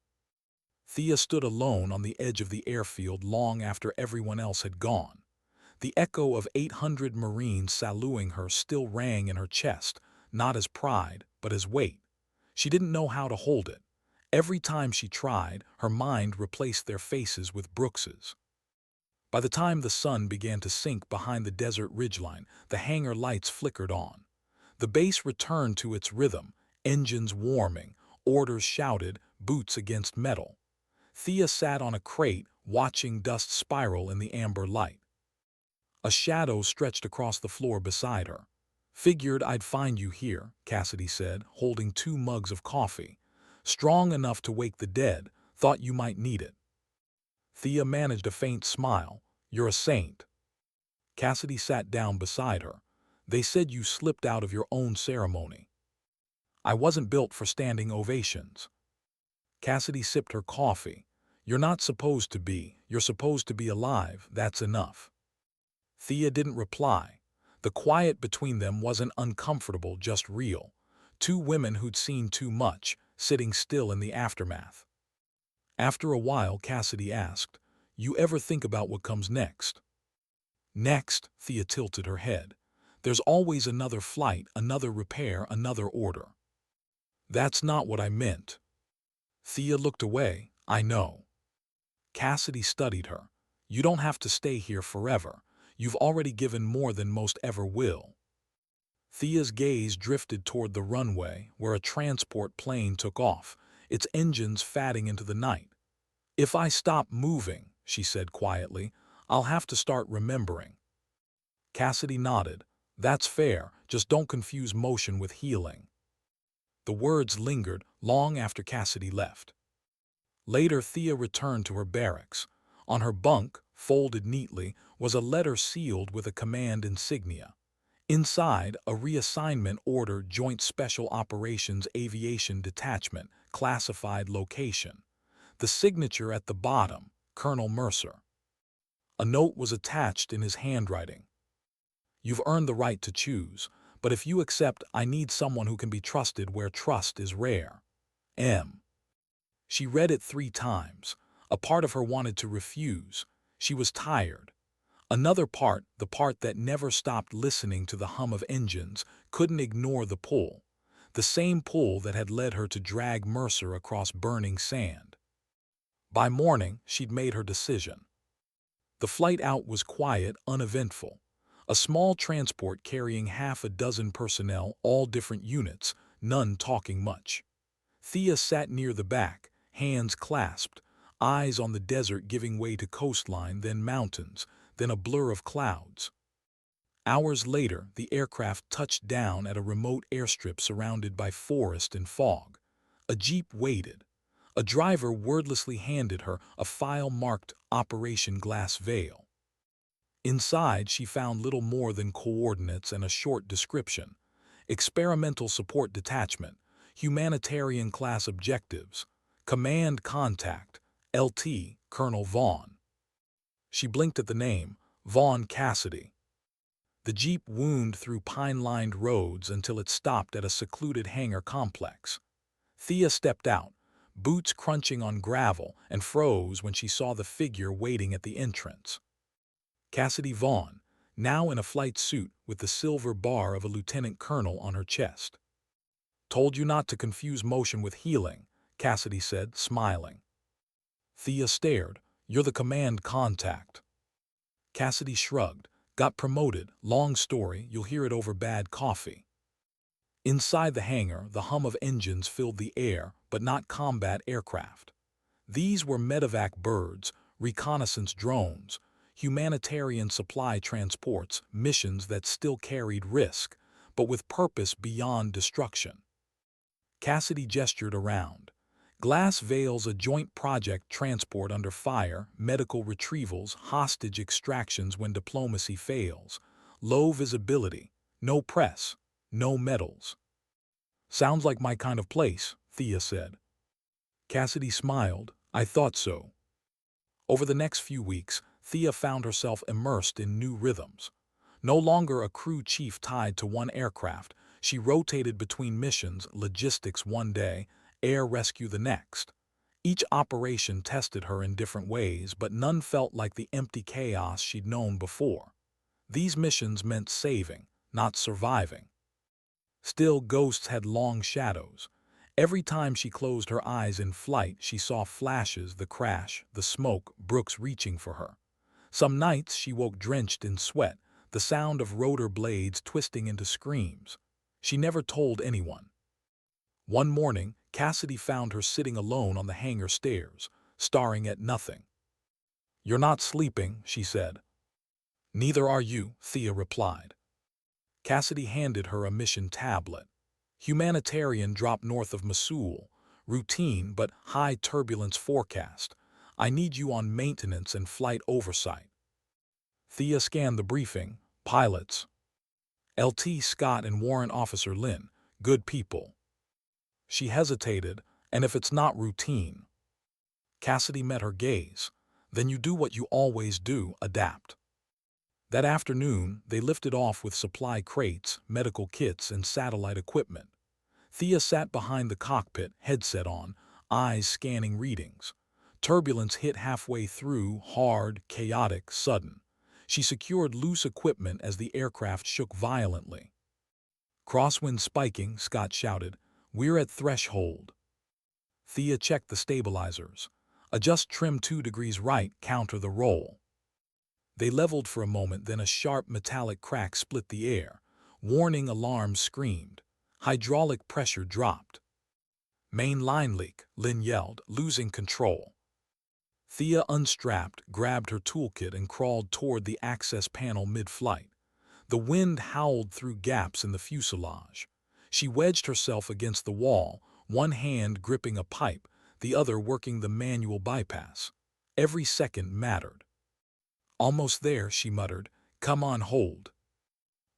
S1: Thea stood alone on the edge of the airfield long after everyone else had gone. The echo of 800 Marines saluting her still rang in her chest, not as pride, but as weight. She didn't know how to hold it. Every time she tried, her mind replaced their faces with Brooks's. By the time the sun began to sink behind the desert ridgeline, the hangar lights flickered on. The base returned to its rhythm, engines warming, orders shouted, boots against metal. Thea sat on a crate, watching dust spiral in the amber light. A shadow stretched across the floor beside her. "Figured I'd find you here," Cassidy said, holding 2 mugs of coffee. "Strong enough to wake the dead, thought you might need it." Thea managed a faint smile. "You're a saint." Cassidy sat down beside her. They said you slipped out of your own ceremony. I wasn't built for standing ovations. Cassidy sipped her coffee. You're not supposed to be. You're supposed to be alive. That's enough. Thea didn't reply. The quiet between them wasn't uncomfortable, just real. Two women who'd seen too much, sitting still in the aftermath. After a while, Cassidy asked, "You ever think about what comes next?" Next, Thea tilted her head. There's always another flight, another repair, another order. That's not what I meant. Thea looked away. I know. Cassidy studied her. You don't have to stay here forever. You've already given more than most ever will. Thea's gaze drifted toward the runway, where a transport plane took off, its engines fatting into the night. If I stop moving, she said quietly, I'll have to start remembering. Cassidy nodded. That's fair, just don't confuse motion with healing. The words lingered long after Cassidy left. Later, Thea returned to her barracks. On her bunk, folded neatly, was a letter sealed with a command insignia. Inside, a reassignment order, Joint Special Operations Aviation Detachment, classified location. The signature at the bottom, Colonel Mercer. A note was attached in his handwriting. You've earned the right to choose, but if you accept, I need someone who can be trusted where trust is rare. M. She read it 3 times. A part of her wanted to refuse. She was tired. Another part, the part that never stopped listening to the hum of engines, couldn't ignore the pull. The same pull that had led her to drag Mercer across burning sand. By morning, she'd made her decision. The flight out was quiet, uneventful. A small transport carrying half a dozen personnel, all different units, none talking much. Thea sat near the back, hands clasped, eyes on the desert giving way to coastline, then mountains, then a blur of clouds. Hours later, the aircraft touched down at a remote airstrip surrounded by forest and fog. A jeep waited. A driver wordlessly handed her a file marked Operation Glass Veil. Inside, she found little more than coordinates and a short description. Experimental Support Detachment, Humanitarian Class Objectives, Command Contact, LT, Colonel Vaughn. She blinked at the name, Vaughn Cassidy. The jeep wound through pine-lined roads until it stopped at a secluded hangar complex. Thea stepped out, boots crunching on gravel, and froze when she saw the figure waiting at the entrance. Cassidy Vaughn, now in a flight suit with the silver bar of a lieutenant colonel on her chest. Told you not to confuse motion with healing, Cassidy said, smiling. Thea stared. You're the command contact. Cassidy shrugged. Got promoted. Long story, you'll hear it over bad coffee. Inside the hangar, the hum of engines filled the air, but not combat aircraft. These were medevac birds, reconnaissance drones, humanitarian supply transports, missions that still carried risk, but with purpose beyond destruction. Cassidy gestured around. Glass Veil's a joint project, transport under fire, medical retrievals, hostage extractions when diplomacy fails, low visibility, no press, no medals. Sounds like my kind of place, Thea said. Cassidy smiled. I thought so. Over the next few weeks, Thea found herself immersed in new rhythms. No longer a crew chief tied to one aircraft, she rotated between missions, logistics one day, air rescue the next. Each operation tested her in different ways, but none felt like the empty chaos she'd known before. These missions meant saving, not surviving. Still, ghosts had long shadows. Every time she closed her eyes in flight, she saw flashes, the crash, the smoke, Brooks reaching for her. Some nights she woke drenched in sweat, the sound of rotor blades twisting into screams. She never told anyone. One morning, Cassidy found her sitting alone on the hangar stairs, staring at nothing. You're not sleeping, she said. Neither are you, Thea replied. Cassidy handed her a mission tablet. Humanitarian drop north of Mosul. Routine but high turbulence forecast. I need you on maintenance and flight oversight. Thea scanned the briefing. Pilots. LT Scott and Warrant Officer Lynn, good people. She hesitated, and if it's not routine. Cassidy met her gaze. Then you do what you always do, adapt. That afternoon, they lifted off with supply crates, medical kits, and satellite equipment. Thea sat behind the cockpit, headset on, eyes scanning readings. Turbulence hit halfway through, hard, chaotic, sudden. She secured loose equipment as the aircraft shook violently. Crosswind spiking, Scott shouted. We're at threshold. Thea checked the stabilizers. Adjust trim 2 degrees right, counter the roll. They leveled for a moment, then a sharp metallic crack split the air. Warning alarms screamed. Hydraulic pressure dropped. Main line leak, Lynn yelled, losing control. Thea unstrapped, grabbed her toolkit and crawled toward the access panel mid-flight. The wind howled through gaps in the fuselage. She wedged herself against the wall, one hand gripping a pipe, the other working the manual bypass. Every second mattered. Almost there, she muttered. Come on, hold.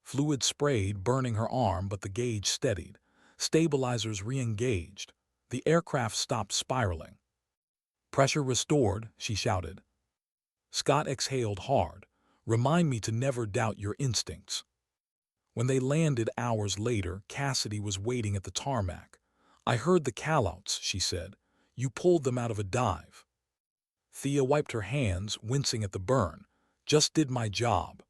S1: Fluid sprayed, burning her arm, but the gauge steadied. Stabilizers re-engaged. The aircraft stopped spiraling. Pressure restored, she shouted. Scott exhaled hard. Remind me to never doubt your instincts. When they landed hours later, Cassidy was waiting at the tarmac. I heard the callouts, she said. You pulled them out of a dive. Thea wiped her hands, wincing at the burn. Just did my job.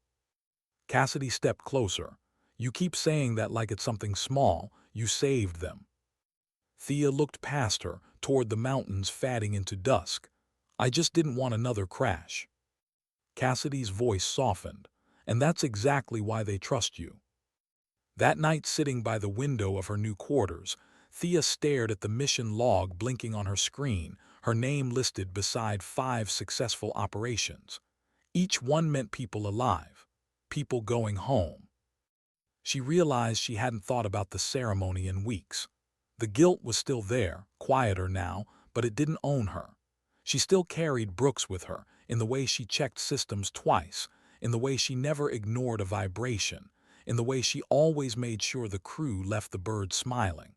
S1: Cassidy stepped closer. You keep saying that like it's something small. You saved them. Thea looked past her, toward the mountains fading into dusk. I just didn't want another crash. Cassidy's voice softened. And that's exactly why they trust you. That night, sitting by the window of her new quarters, Thea stared at the mission log blinking on her screen, her name listed beside 5 successful operations. Each one meant people alive, people going home. She realized she hadn't thought about the ceremony in weeks. The guilt was still there, quieter now, but it didn't own her. She still carried Brooks with her, in the way she checked systems twice, in the way she never ignored a vibration, in the way she always made sure the crew left the bird smiling.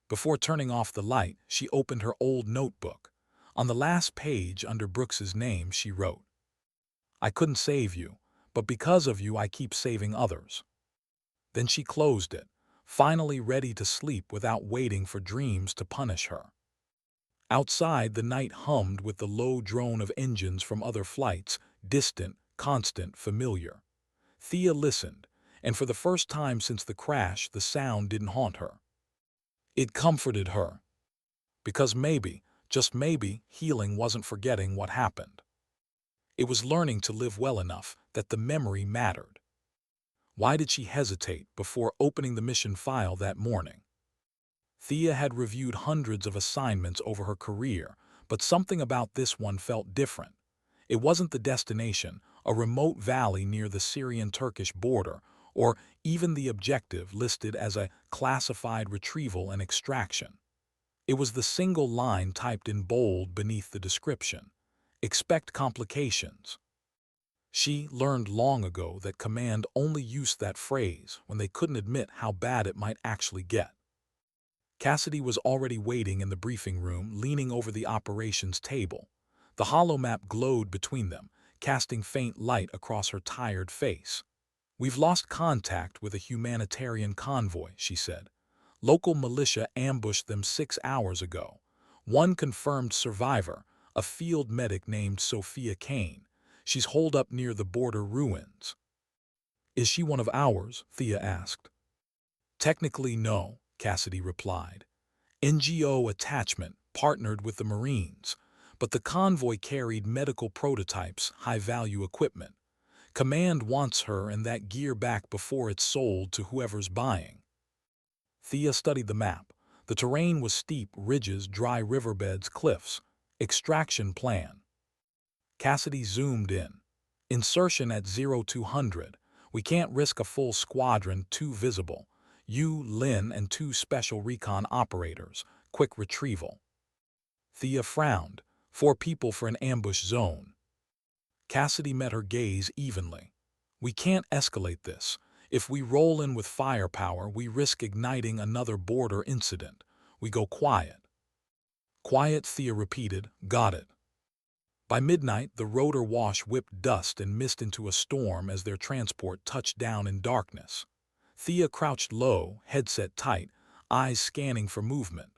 S1: Before turning off the light, she opened her old notebook. On the last page, under Brooks's name, she wrote, I couldn't save you, but because of you I keep saving others. Then she closed it, finally ready to sleep without waiting for dreams to punish her. Outside, the night hummed with the low drone of engines from other flights, distant, constant, familiar. Thea listened, and for the first time since the crash, the sound didn't haunt her. It comforted her. Because maybe, just maybe, healing wasn't forgetting what happened. It was learning to live well enough that the memory mattered. Why did she hesitate before opening the mission file that morning? Thea had reviewed hundreds of assignments over her career, but something about this one felt different. It wasn't the destination, a remote valley near the Syrian-Turkish border, or even the objective listed as a classified retrieval and extraction. It was the single line typed in bold beneath the description. Expect complications. She learned long ago that command only used that phrase when they couldn't admit how bad it might actually get. Cassidy was already waiting in the briefing room, leaning over the operations table. The holomap glowed between them, casting faint light across her tired face. We've lost contact with a humanitarian convoy, she said. Local militia ambushed them 6 hours ago. One confirmed survivor, a field medic named Sophia Kane. She's holed up near the border ruins. Is she one of ours? Thea asked. Technically, no, Cassidy replied. NGO attachment, partnered with the Marines. But the convoy carried medical prototypes, high-value equipment. Command wants her and that gear back before it's sold to whoever's buying. Thea studied the map. The terrain was steep, ridges, dry riverbeds, cliffs. Extraction plan. Cassidy zoomed in. Insertion at 0200. We can't risk a full squadron, too visible. You, Lynn, and 2 special recon operators. Quick retrieval. Thea frowned. 4 people for an ambush zone. Cassidy met her gaze evenly. We can't escalate this. If we roll in with firepower, we risk igniting another border incident. We go quiet. Quiet, Thea repeated. Got it. By midnight, the rotor wash whipped dust and mist into a storm as their transport touched down in darkness. Thea crouched low, headset tight, eyes scanning for movement.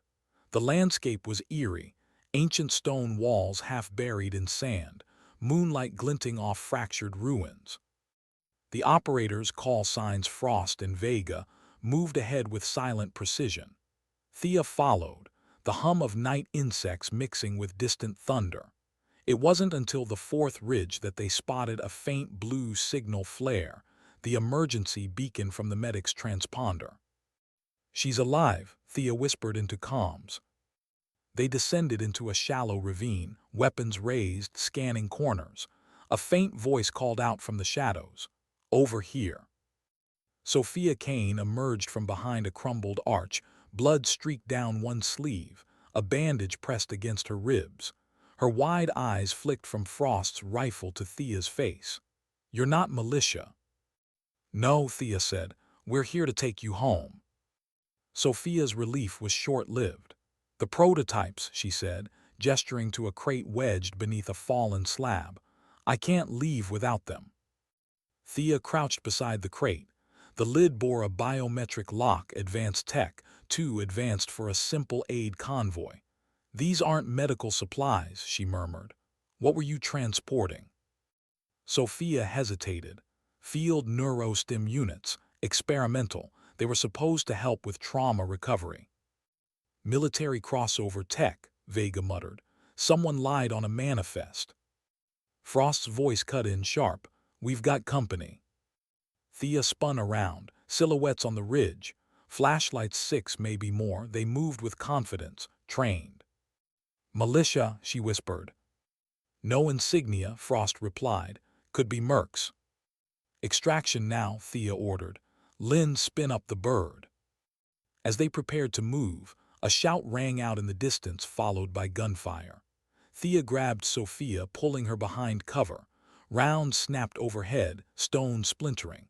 S1: The landscape was eerie, ancient stone walls half buried in sand, moonlight glinting off fractured ruins. The operators, call signs Frost and Vega, moved ahead with silent precision. Thea followed, the hum of night insects mixing with distant thunder. It wasn't until the fourth ridge that they spotted a faint blue signal flare, the emergency beacon from the medic's transponder. She's alive, Thea whispered into comms. They descended into a shallow ravine, weapons raised, scanning corners. A faint voice called out from the shadows. Over here. Sophia Kane emerged from behind a crumbled arch, blood streaked down one sleeve, a bandage pressed against her ribs. Her wide eyes flicked from Frost's rifle to Thea's face. You're not militia. No, Thea said. We're here to take you home. Sophia's relief was short-lived. The prototypes, she said, gesturing to a crate wedged beneath a fallen slab. I can't leave without them. Thea crouched beside the crate. The lid bore a biometric lock, advanced tech, too advanced for a simple aid convoy. These aren't medical supplies, she murmured. What were you transporting? Sophia hesitated. Field neurostim units, experimental. They were supposed to help with trauma recovery. Military crossover tech, Vega muttered. Someone lied on a manifest. Frost's voice cut in sharp. We've got company. Thea spun around, silhouettes on the ridge. Flashlights, 6, maybe more. They moved with confidence, trained. Militia, she whispered. No insignia, Frost replied. Could be mercs. Extraction now, Thea ordered. Lynn, spin up the bird. As they prepared to move, a shout rang out in the distance, followed by gunfire. Thea grabbed Sophia, pulling her behind cover. Rounds snapped overhead, stones splintering.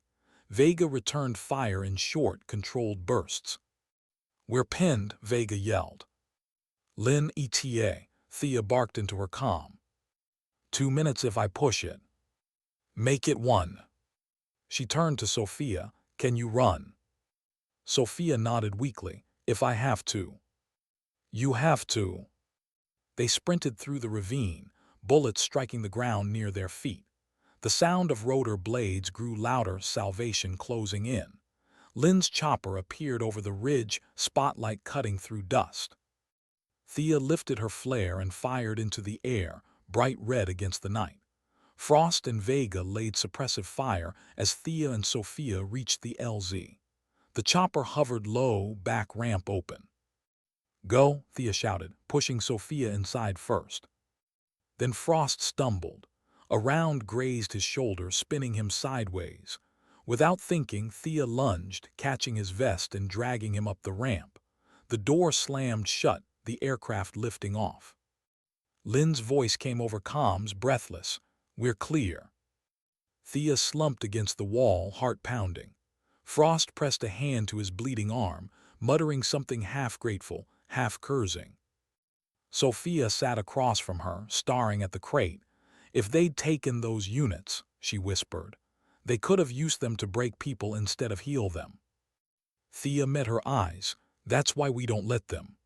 S1: Vega returned fire in short, controlled bursts. We're pinned, Vega yelled. Lynn, ETA, Thea barked into her comm. 2 minutes if I push it. Make it 1. She turned to Sophia. Can you run? Sophia nodded weakly. If I have to. You have to. They sprinted through the ravine, bullets striking the ground near their feet. The sound of rotor blades grew louder, salvation closing in. Lynn's chopper appeared over the ridge, spotlight cutting through dust. Thea lifted her flare and fired into the air, bright red against the night. Frost and Vega laid suppressive fire as Thea and Sophia reached the LZ. The chopper hovered low, back ramp open. Go, Thea shouted, pushing Sophia inside first. Then Frost stumbled. A round grazed his shoulder, spinning him sideways. Without thinking, Thea lunged, catching his vest and dragging him up the ramp. The door slammed shut, the aircraft lifting off. Lynn's voice came over comms, breathless. We're clear. Thea slumped against the wall, heart pounding. Frost pressed a hand to his bleeding arm, muttering something half grateful, half cursing. Sophia sat across from her, staring at the crate. If they'd taken those units, she whispered, they could have used them to break people instead of heal them. Thea met her eyes. That's why we don't let them.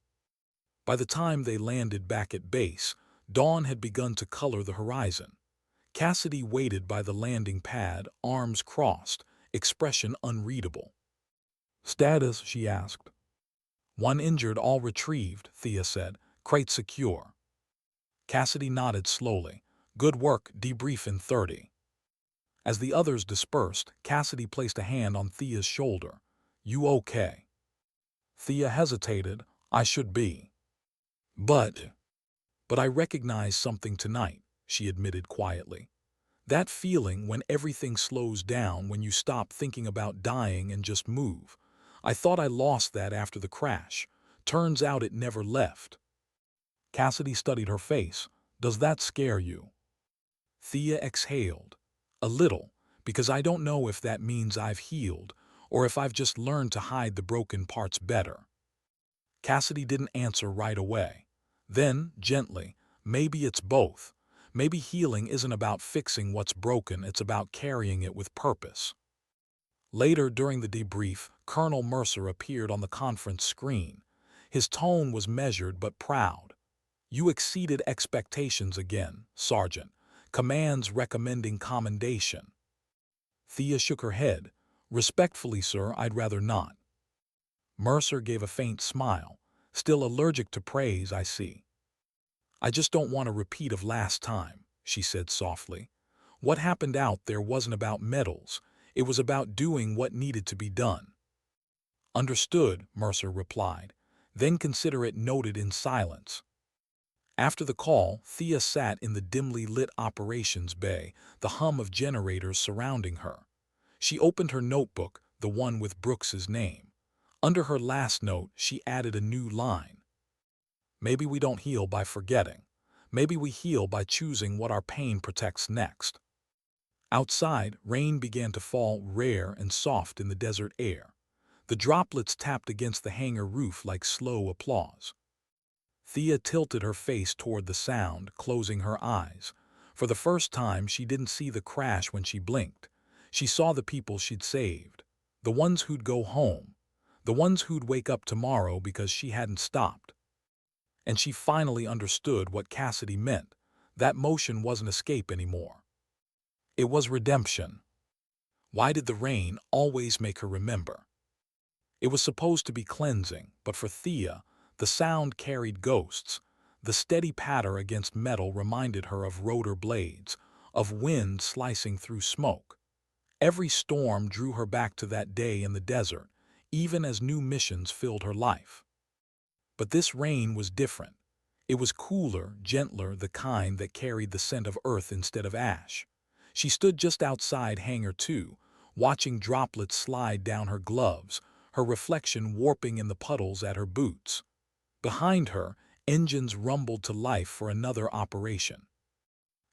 S1: By the time they landed back at base, dawn had begun to color the horizon. Cassidy waited by the landing pad, arms crossed, expression unreadable. Status, she asked. 1 injured, all retrieved, Thea said. Crate secure. Cassidy nodded slowly. Good work, debrief in 30. As the others dispersed, Cassidy placed a hand on Thea's shoulder. You okay? Thea hesitated. I should be. But I recognized something tonight, she admitted quietly. That feeling when everything slows down, when you stop thinking about dying and just move. I thought I lost that after the crash. Turns out it never left. Cassidy studied her face. Does that scare you? Thea exhaled. A little. because I don't know if that means I've healed or if I've just learned to hide the broken parts better." Cassidy didn't answer right away. Then, gently, "Maybe it's both. Maybe healing isn't about fixing what's broken, it's about carrying it with purpose." Later, during the debrief, Colonel Mercer appeared on the conference screen. His tone was measured but proud. "You exceeded expectations again, Sergeant. Commands recommending commendation." Thea shook her head. "Respectfully, sir, I'd rather not." Mercer gave a faint smile. "Still allergic to praise, I see." "I just don't want a repeat of last time," she said softly. "What happened out there wasn't about medals. It was about doing what needed to be done." "Understood," Mercer replied. "Then consider it noted in silence." After the call, Thea sat in the dimly lit operations bay, the hum of generators surrounding her. She opened her notebook, the one with Brooks's name. Under her last note, she added a new line. "Maybe we don't heal by forgetting. Maybe we heal by choosing what our pain protects next." Outside, rain began to fall, rare and soft in the desert air. The droplets tapped against the hangar roof like slow applause. Thea tilted her face toward the sound, closing her eyes. For the first time, she didn't see the crash when she blinked. She saw the people she'd saved. The ones who'd go home. The ones who'd wake up tomorrow because she hadn't stopped. And she finally understood what Cassidy meant. That motion wasn't escape anymore. It was redemption. Why did the rain always make her remember? It was supposed to be cleansing, but for Thea, the sound carried ghosts. The steady patter against metal reminded her of rotor blades, of wind slicing through smoke. Every storm drew her back to that day in the desert, even as new missions filled her life. But this rain was different. It was cooler, gentler, the kind that carried the scent of earth instead of ash. She stood just outside Hangar 2, watching droplets slide down her gloves, her reflection warping in the puddles at her boots. Behind her, engines rumbled to life for another operation.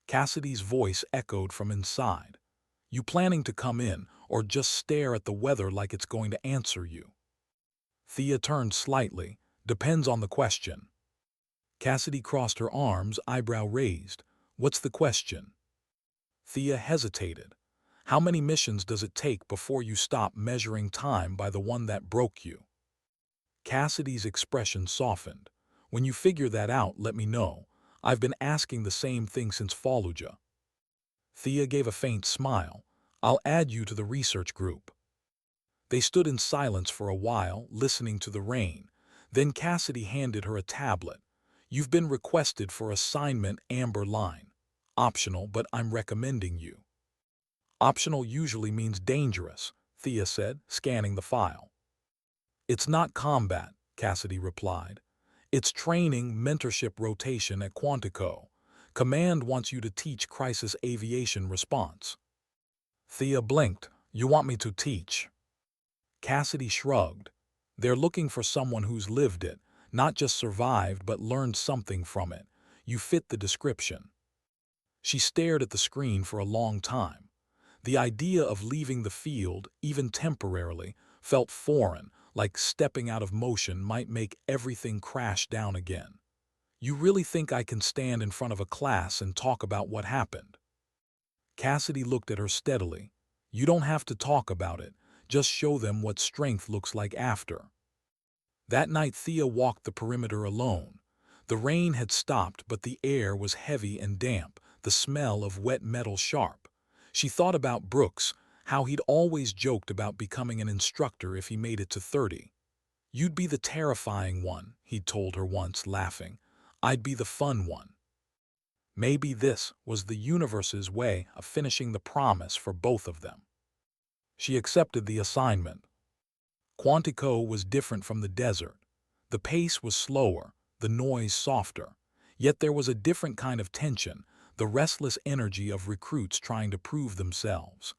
S1: Cassidy's voice echoed from inside. "You planning to come in, or just stare at the weather like it's going to answer you?" Thea turned slightly. "Depends on the question." Cassidy crossed her arms, eyebrow raised. "What's the question?" Thea hesitated. "How many missions does it take before you stop measuring time by the one that broke you?" Cassidy's expression softened. "When you figure that out, let me know. I've been asking the same thing since Fallujah." Thea gave a faint smile. "I'll add you to the research group." They stood in silence for a while, listening to the rain. Then Cassidy handed her a tablet. "You've been requested for assignment Amber Line. Optional, but I'm recommending you." "Optional usually means dangerous," Thea said, scanning the file. "It's not combat," Cassidy replied. "It's training, mentorship rotation at Quantico. Command wants you to teach crisis aviation response." Thea blinked. "You want me to teach?" Cassidy shrugged. "They're looking for someone who's lived it, not just survived but learned something from it. You fit the description." She stared at the screen for a long time. The idea of leaving the field, even temporarily, felt foreign, like stepping out of motion might make everything crash down again. "You really think I can stand in front of a class and talk about what happened?" Cassidy looked at her steadily. "You don't have to talk about it. Just show them what strength looks like after." That night Thea walked the perimeter alone. The rain had stopped, but the air was heavy and damp, the smell of wet metal sharp. She thought about Brooks, how he'd always joked about becoming an instructor if he made it to 30. "You'd be the terrifying one," he'd told her once, laughing. "I'd be the fun one." Maybe this was the universe's way of finishing the promise for both of them. She accepted the assignment. Quantico was different from the desert. The pace was slower, the noise softer. Yet there was a different kind of tension, the restless energy of recruits trying to prove themselves.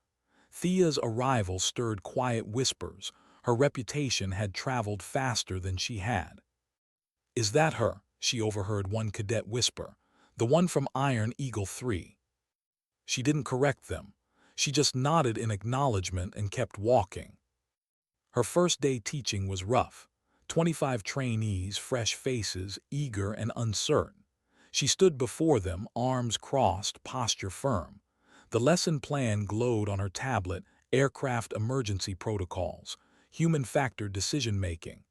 S1: Thea's arrival stirred quiet whispers. Her reputation had traveled faster than she had. "Is that her?" she overheard one cadet whisper. "The one from Iron Eagle 3. She didn't correct them. She just nodded in acknowledgement and kept walking. Her first day teaching was rough. 25 trainees, fresh faces, eager and uncertain. She stood before them, arms crossed, posture firm. The lesson plan glowed on her tablet: aircraft emergency protocols, human factor decision-making.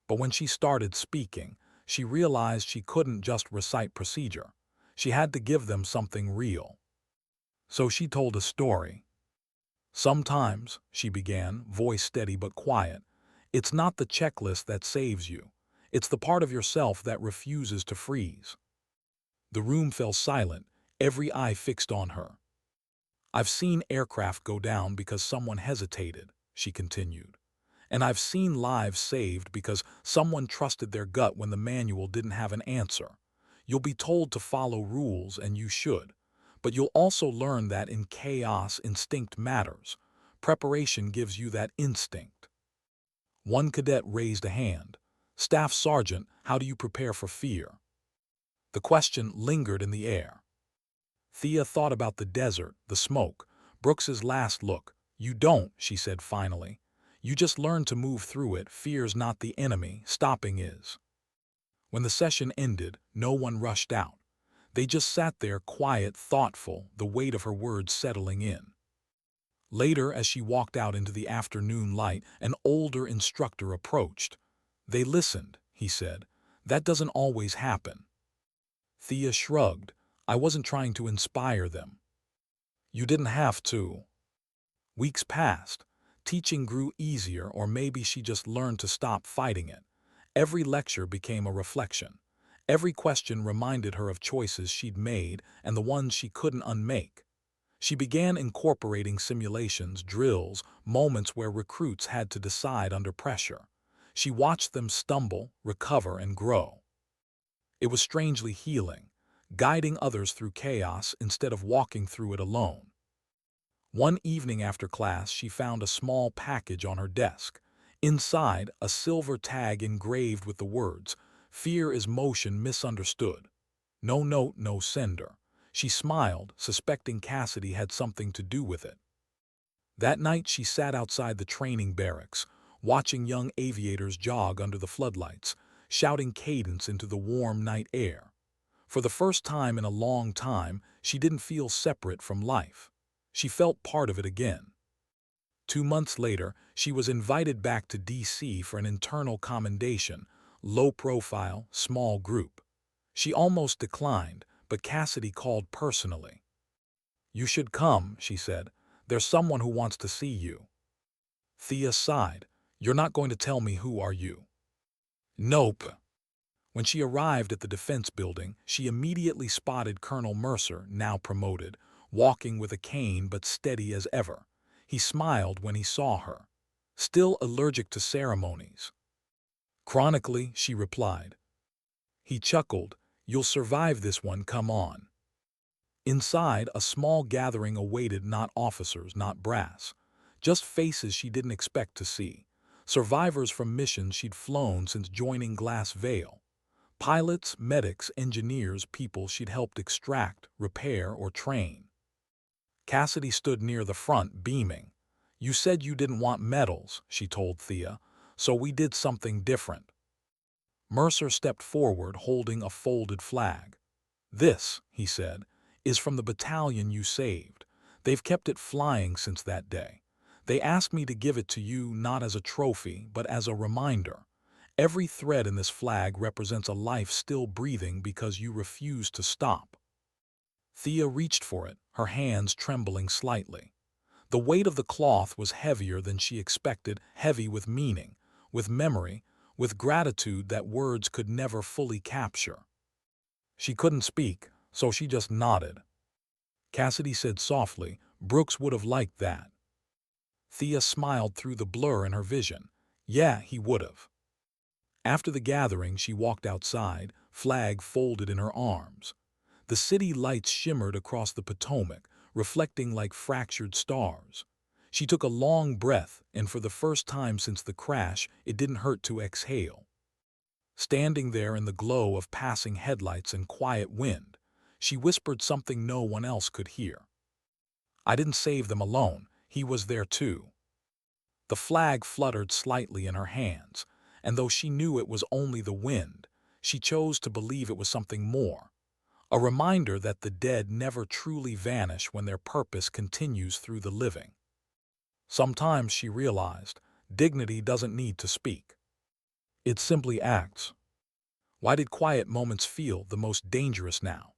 S1: But when she started speaking, she realized she couldn't just recite procedure. She had to give them something real. So she told a story. "Sometimes," she began, voice steady but quiet, "it's not the checklist that saves you. It's the part of yourself that refuses to freeze." The room fell silent, every eye fixed on her. "I've seen aircraft go down because someone hesitated," she continued. "And I've seen lives saved because someone trusted their gut when the manual didn't have an answer. You'll be told to follow rules, and you should. But you'll also learn that in chaos, instinct matters. Preparation gives you that instinct." One cadet raised a hand. "Staff Sergeant, how do you prepare for fear?" The question lingered in the air. Thea thought about the desert, the smoke, Brooks's last look. "You don't," she said finally. "You just learn to move through it. Fear's not the enemy, stopping is." When the session ended, no one rushed out. They just sat there, quiet, thoughtful, the weight of her words settling in. Later, as she walked out into the afternoon light, an older instructor approached. "They listened," he said. "That doesn't always happen." Thea shrugged. "I wasn't trying to inspire them." "You didn't have to." Weeks passed. Teaching grew easier, or maybe she just learned to stop fighting it. Every lecture became a reflection. Every question reminded her of choices she'd made and the ones she couldn't unmake. She began incorporating simulations, drills, moments where recruits had to decide under pressure. She watched them stumble, recover, and grow. It was strangely healing, guiding others through chaos instead of walking through it alone. One evening after class, she found a small package on her desk. Inside, a silver tag engraved with the words, "Fear is motion misunderstood." No note, no sender. She smiled, suspecting Cassidy had something to do with it. That night she sat outside the training barracks, watching young aviators jog under the floodlights, shouting cadence into the warm night air. For the first time in a long time, she didn't feel separate from life. She felt part of it again. 2 months later, she was invited back to D.C. for an internal commendation, low profile, small group. She almost declined, but Cassidy called personally. "You should come," she said. "There's someone who wants to see you." Thea sighed. "You're not going to tell me who, are you?" "Nope." When she arrived at the defense building, she immediately spotted Colonel Mercer, now promoted, walking with a cane but steady as ever. He smiled when he saw her. "Still allergic to ceremonies?" "Chronically," she replied. He chuckled. "You'll survive this one, come on." Inside, a small gathering awaited, not officers, not brass. Just faces she didn't expect to see. Survivors from missions she'd flown since joining Glass Veil. Pilots, medics, engineers, people she'd helped extract, repair, or train. Cassidy stood near the front, beaming. "You said you didn't want medals," she told Thea, "so we did something different." Mercer stepped forward, holding a folded flag. "This," he said, "is from the battalion you saved. They've kept it flying since that day. They asked me to give it to you not as a trophy, but as a reminder. Every thread in this flag represents a life still breathing because you refused to stop." Thea reached for it, her hands trembling slightly. The weight of the cloth was heavier than she expected, heavy with meaning, with memory, with gratitude that words could never fully capture. She couldn't speak, so she just nodded. Cassidy said softly, "Brooks would have liked that." Thea smiled through the blur in her vision. Yeah, he would have. After the gathering, she walked outside, flag folded in her arms. The city lights shimmered across the Potomac, reflecting like fractured stars. She took a long breath, and for the first time since the crash, it didn't hurt to exhale. Standing there in the glow of passing headlights and quiet wind, she whispered something no one else could hear. I didn't save them alone. He was there too. The flag fluttered slightly in her hands, and though she knew it was only the wind, she chose to believe it was something more. A reminder that the dead never truly vanish when their purpose continues through the living. Sometimes, she realized, dignity doesn't need to speak. It simply acts. Why did quiet moments feel the most dangerous now?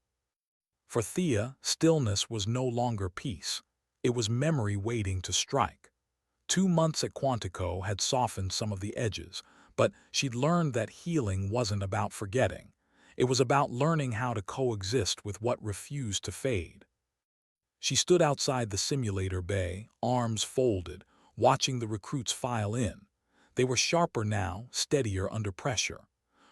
S1: For Thea, stillness was no longer peace. It was memory waiting to strike. 2 months at Quantico had softened some of the edges, but she'd learned that healing wasn't about forgetting. It was about learning how to coexist with what refused to fade. She stood outside the simulator bay, arms folded, watching the recruits file in. They were sharper now, steadier under pressure.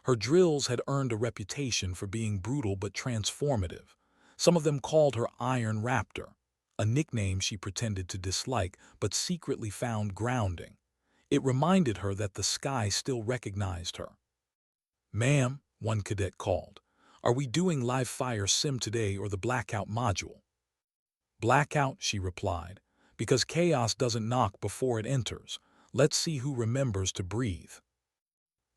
S1: Her drills had earned a reputation for being brutal but transformative. Some of them called her Iron Raptor, a nickname she pretended to dislike but secretly found grounding. It reminded her that the sky still recognized her. "Ma'am," one cadet called, "are we doing live fire sim today or the blackout module?" "Blackout," she replied, "because chaos doesn't knock before it enters. Let's see who remembers to breathe."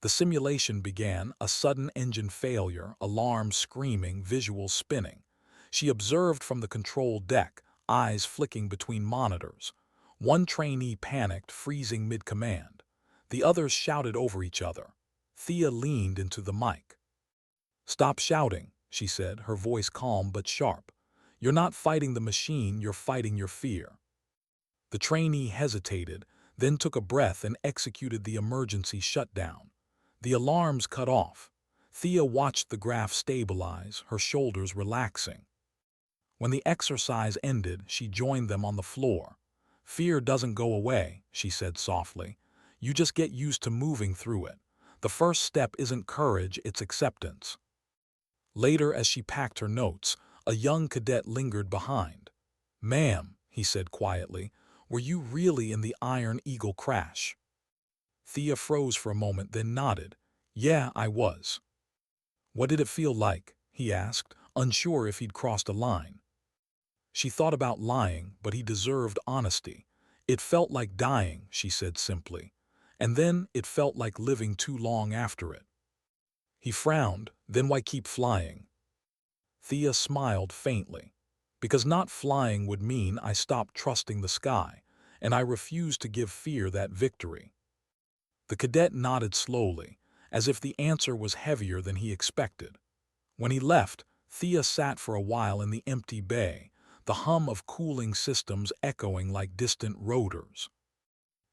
S1: The simulation began, a sudden engine failure, alarms screaming, visuals spinning. She observed from the control deck, eyes flicking between monitors. One trainee panicked, freezing mid-command. The others shouted over each other. Thea leaned into the mic. "Stop shouting," she said, her voice calm but sharp. "You're not fighting the machine, you're fighting your fear." The trainee hesitated, then took a breath and executed the emergency shutdown. The alarms cut off. Thea watched the graph stabilize, her shoulders relaxing. When the exercise ended, she joined them on the floor. "Fear doesn't go away," she said softly. "You just get used to moving through it. The first step isn't courage, it's acceptance." Later, as she packed her notes, a young cadet lingered behind. "Ma'am," he said quietly, "were you really in the Iron Eagle crash?" Thea froze for a moment, then nodded. "Yeah, I was." "What did it feel like?" he asked, unsure if he'd crossed a line. She thought about lying, but he deserved honesty. "It felt like dying," she said simply. "And then it felt like living too long after it." He frowned. "Then why keep flying?" Thea smiled faintly. "Because not flying would mean I stopped trusting the sky, and I refused to give fear that victory." The cadet nodded slowly, as if the answer was heavier than he expected. When he left, Thea sat for a while in the empty bay, the hum of cooling systems echoing like distant rotors.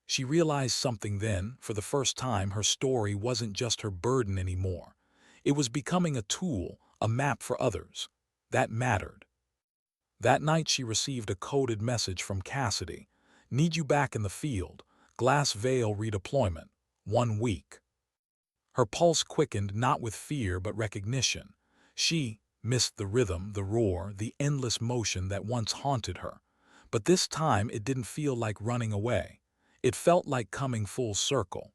S1: She realized something then. For the first time, her story wasn't just her burden anymore. It was becoming a tool, a map for others. That mattered. That night she received a coded message from Cassidy. "Need you back in the field. Glass Veil redeployment. 1 week." Her pulse quickened, not with fear but recognition. She missed the rhythm, the roar, the endless motion that once haunted her. But this time it didn't feel like running away. It felt like coming full circle.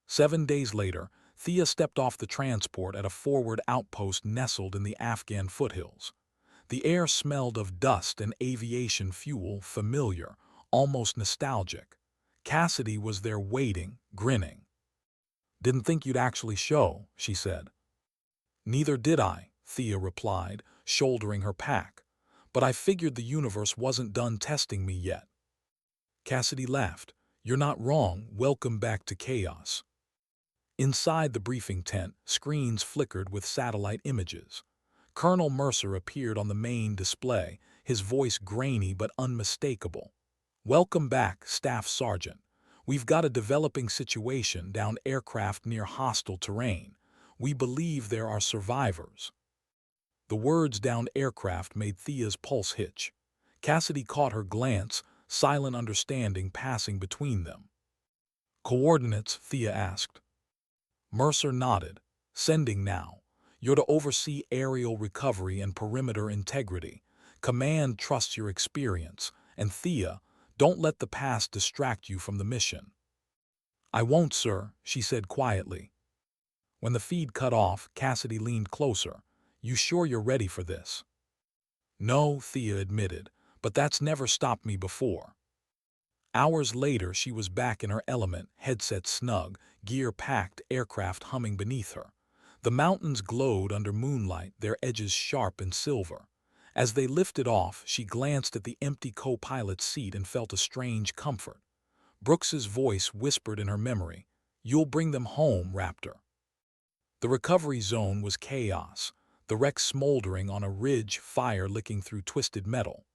S1: 7 days later, Thea stepped off the transport at a forward outpost nestled in the Afghan foothills. The air smelled of dust and aviation fuel, familiar, almost nostalgic. Cassidy was there waiting, grinning. "Didn't think you'd actually show," she said. "Neither did I," Thea replied, shouldering her pack. "But I figured the universe wasn't done testing me yet." Cassidy laughed. "You're not wrong. Welcome back to chaos." Inside the briefing tent, screens flickered with satellite images. Colonel Mercer appeared on the main display, his voice grainy but unmistakable. "Welcome back, Staff Sergeant. We've got a developing situation down aircraft near hostile terrain. We believe there are survivors." The words "downed aircraft" made Thea's pulse hitch. Cassidy caught her glance, silent understanding passing between them. "Coordinates?" Thea asked. Mercer nodded. "Sending now. You're to oversee aerial recovery and perimeter integrity. Command trusts your experience. And Thea, don't let the past distract you from the mission." "I won't, sir," she said quietly. When the feed cut off, Cassidy leaned closer. "You sure you're ready for this?" "No," Thea admitted, But that's never stopped me before. Hours later, she was back in her element, headset snug, gear packed, aircraft humming beneath her. The mountains glowed under moonlight, their edges sharp and silver. As they lifted off, she glanced at the empty co-pilot's seat and felt a strange comfort. Brooks's voice whispered in her memory, "You'll bring them home, Raptor." The recovery zone was chaos, the wreck smoldering on a ridge, fire licking through twisted metal.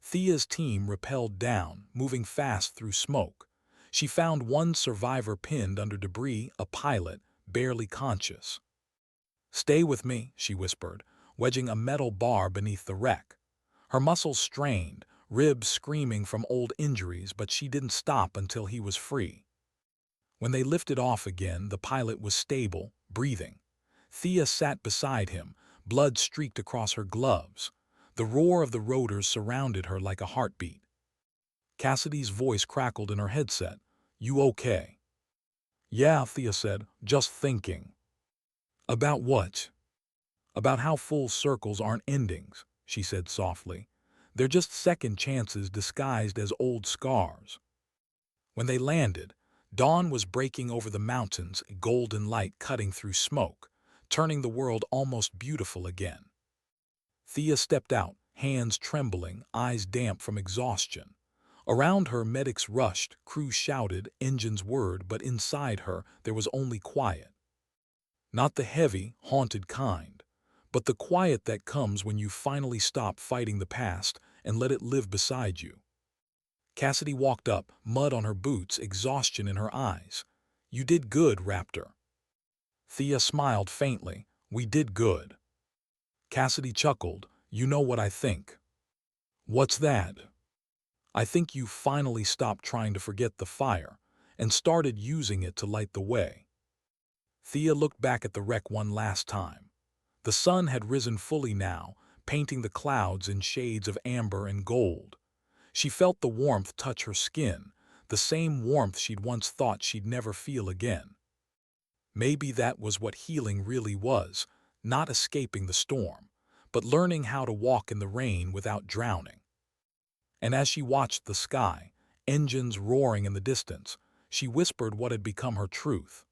S1: Thea's team rappelled down, moving fast through smoke. She found one survivor pinned under debris, a pilot, barely conscious. "Stay with me," she whispered, wedging a metal bar beneath the wreck. Her muscles strained, ribs screaming from old injuries, but she didn't stop until he was free. When they lifted off again, the pilot was stable, breathing. Thea sat beside him, blood streaked across her gloves. The roar of the rotors surrounded her like a heartbeat. Cassidy's voice crackled in her headset. "You okay?" "Yeah," Thea said, "just thinking." "About what?" "About how full circles aren't endings," she said softly. "They're just second chances disguised as old scars." When they landed, dawn was breaking over the mountains, a golden light cutting through smoke, turning the world almost beautiful again. Thea stepped out, hands trembling, eyes damp from exhaustion. Around her, medics rushed, crews shouted, engines whirred, but inside her there was only quiet. Not the heavy, haunted kind, but the quiet that comes when you finally stop fighting the past and let it live beside you. Cassidy walked up, mud on her boots, exhaustion in her eyes. "You did good, Raptor." Thea smiled faintly. "We did good." Cassidy chuckled. "You know what I think." "What's that?" "I think you finally stopped trying to forget the fire and started using it to light the way." Thea looked back at the wreck one last time. The sun had risen fully now, painting the clouds in shades of amber and gold. She felt the warmth touch her skin, the same warmth she'd once thought she'd never feel again. Maybe that was what healing really was, not escaping the storm, but learning how to walk in the rain without drowning. And as she watched the sky, engines roaring in the distance, she whispered what had become her truth.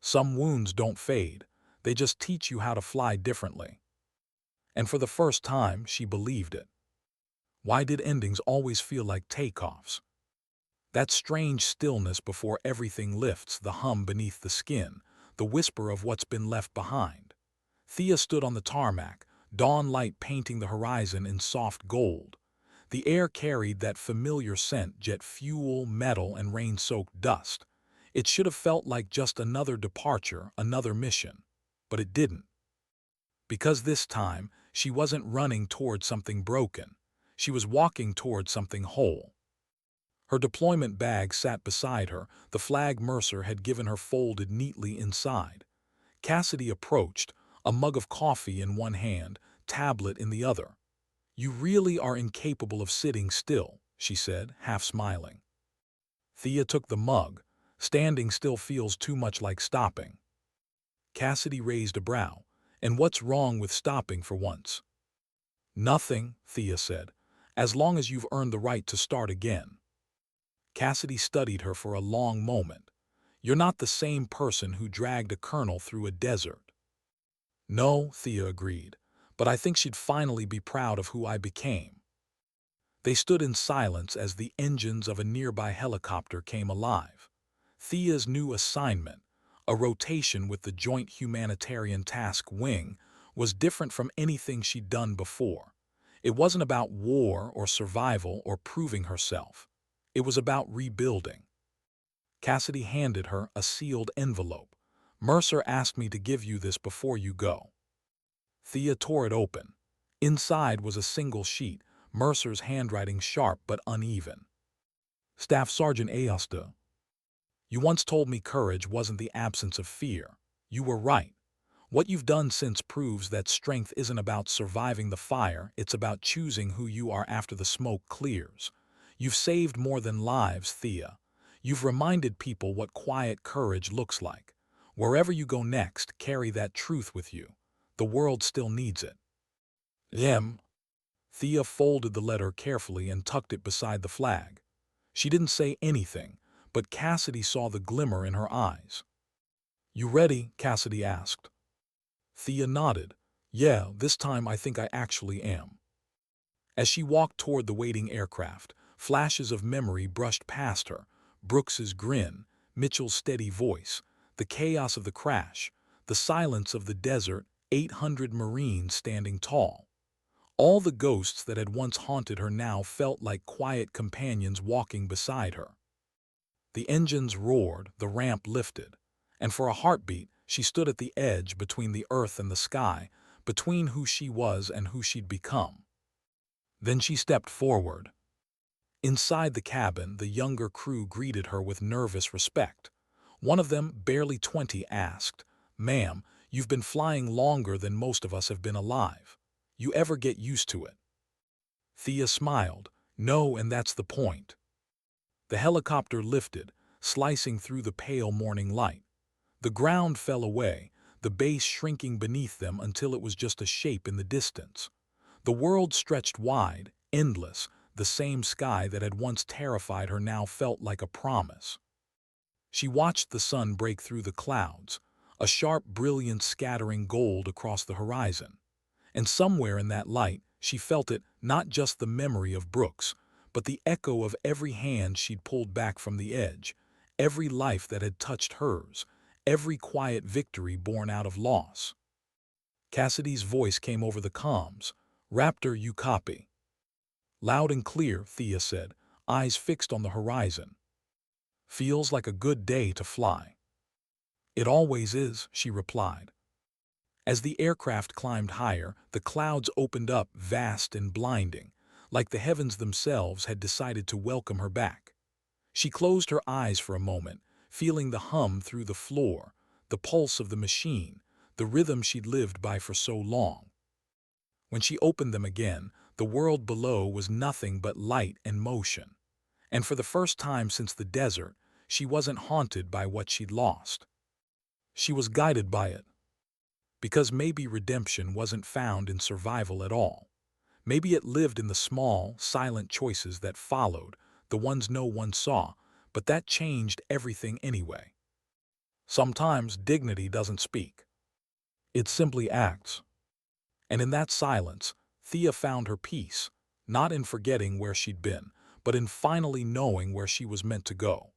S1: "Some wounds don't fade, they just teach you how to fly differently." And for the first time, she believed it. Why did endings always feel like takeoffs? That strange stillness before everything lifts, the hum beneath the skin, the whisper of what's been left behind. Thea stood on the tarmac, dawn light painting the horizon in soft gold. The air carried that familiar scent, jet fuel, metal, and rain-soaked dust. It should have felt like just another departure, another mission. But it didn't. Because this time, she wasn't running toward something broken. She was walking toward something whole. Her deployment bag sat beside her, the flag Mercer had given her folded neatly inside. Cassidy approached, a mug of coffee in one hand, tablet in the other. "You really are incapable of sitting still," she said, half smiling. Thea took the mug. "Standing still feels too much like stopping." Cassidy raised a brow. "And what's wrong with stopping for once?" "Nothing," Thea said, "as long as you've earned the right to start again." Cassidy studied her for a long moment. "You're not the same person who dragged a colonel through a desert." "No," Thea agreed, "but I think she'd finally be proud of who I became." They stood in silence as the engines of a nearby helicopter came alive. Thea's new assignment, a rotation with the Joint Humanitarian Task Wing, was different from anything she'd done before. It wasn't about war or survival or proving herself. It was about rebuilding. Cassidy handed her a sealed envelope. "Mercer asked me to give you this before you go." Thea tore it open. Inside was a single sheet, Mercer's handwriting sharp but uneven. "Staff Sergeant Aosta, you once told me courage wasn't the absence of fear. You were right. What you've done since proves that strength isn't about surviving the fire, it's about choosing who you are after the smoke clears. You've saved more than lives, Thea. You've reminded people what quiet courage looks like. Wherever you go next, carry that truth with you. The world still needs it." Thea folded the letter carefully and tucked it beside the flag. She didn't say anything, but Cassidy saw the glimmer in her eyes. "You ready?" Cassidy asked. Thea nodded. "Yeah, this time I think I actually am." As she walked toward the waiting aircraft, flashes of memory brushed past her. Brooks's grin, Mitchell's steady voice, the chaos of the crash, the silence of the desert, 800 Marines standing tall. All the ghosts that had once haunted her now felt like quiet companions walking beside her. The engines roared, the ramp lifted, and for a heartbeat she stood at the edge between the earth and the sky, between who she was and who she'd become. Then she stepped forward. Inside the cabin, the younger crew greeted her with nervous respect. One of them, barely 20, asked, "Ma'am, you've been flying longer than most of us have been alive. You ever get used to it?" Thea smiled. "No, and that's the point." The helicopter lifted, slicing through the pale morning light. The ground fell away, the base shrinking beneath them until it was just a shape in the distance. The world stretched wide, endless, the same sky that had once terrified her now felt like a promise. She watched the sun break through the clouds, a sharp brilliance scattering gold across the horizon. And somewhere in that light, she felt it, not just the memory of Brooks, but the echo of every hand she'd pulled back from the edge, every life that had touched hers, every quiet victory born out of loss. Cassidy's voice came over the comms. "Raptor, you copy?" "Loud and clear," Thea said, eyes fixed on the horizon. "Feels like a good day to fly." "It always is," she replied. As the aircraft climbed higher, the clouds opened up, vast and blinding, like the heavens themselves had decided to welcome her back. She closed her eyes for a moment, feeling the hum through the floor, the pulse of the machine, the rhythm she'd lived by for so long. When she opened them again, the world below was nothing but light and motion. And for the first time since the desert, she wasn't haunted by what she'd lost. She was guided by it. Because maybe redemption wasn't found in survival at all. Maybe it lived in the small, silent choices that followed, the ones no one saw, but that changed everything anyway. Sometimes dignity doesn't speak. It simply acts. And in that silence, Thea found her peace, not in forgetting where she'd been, but in finally knowing where she was meant to go.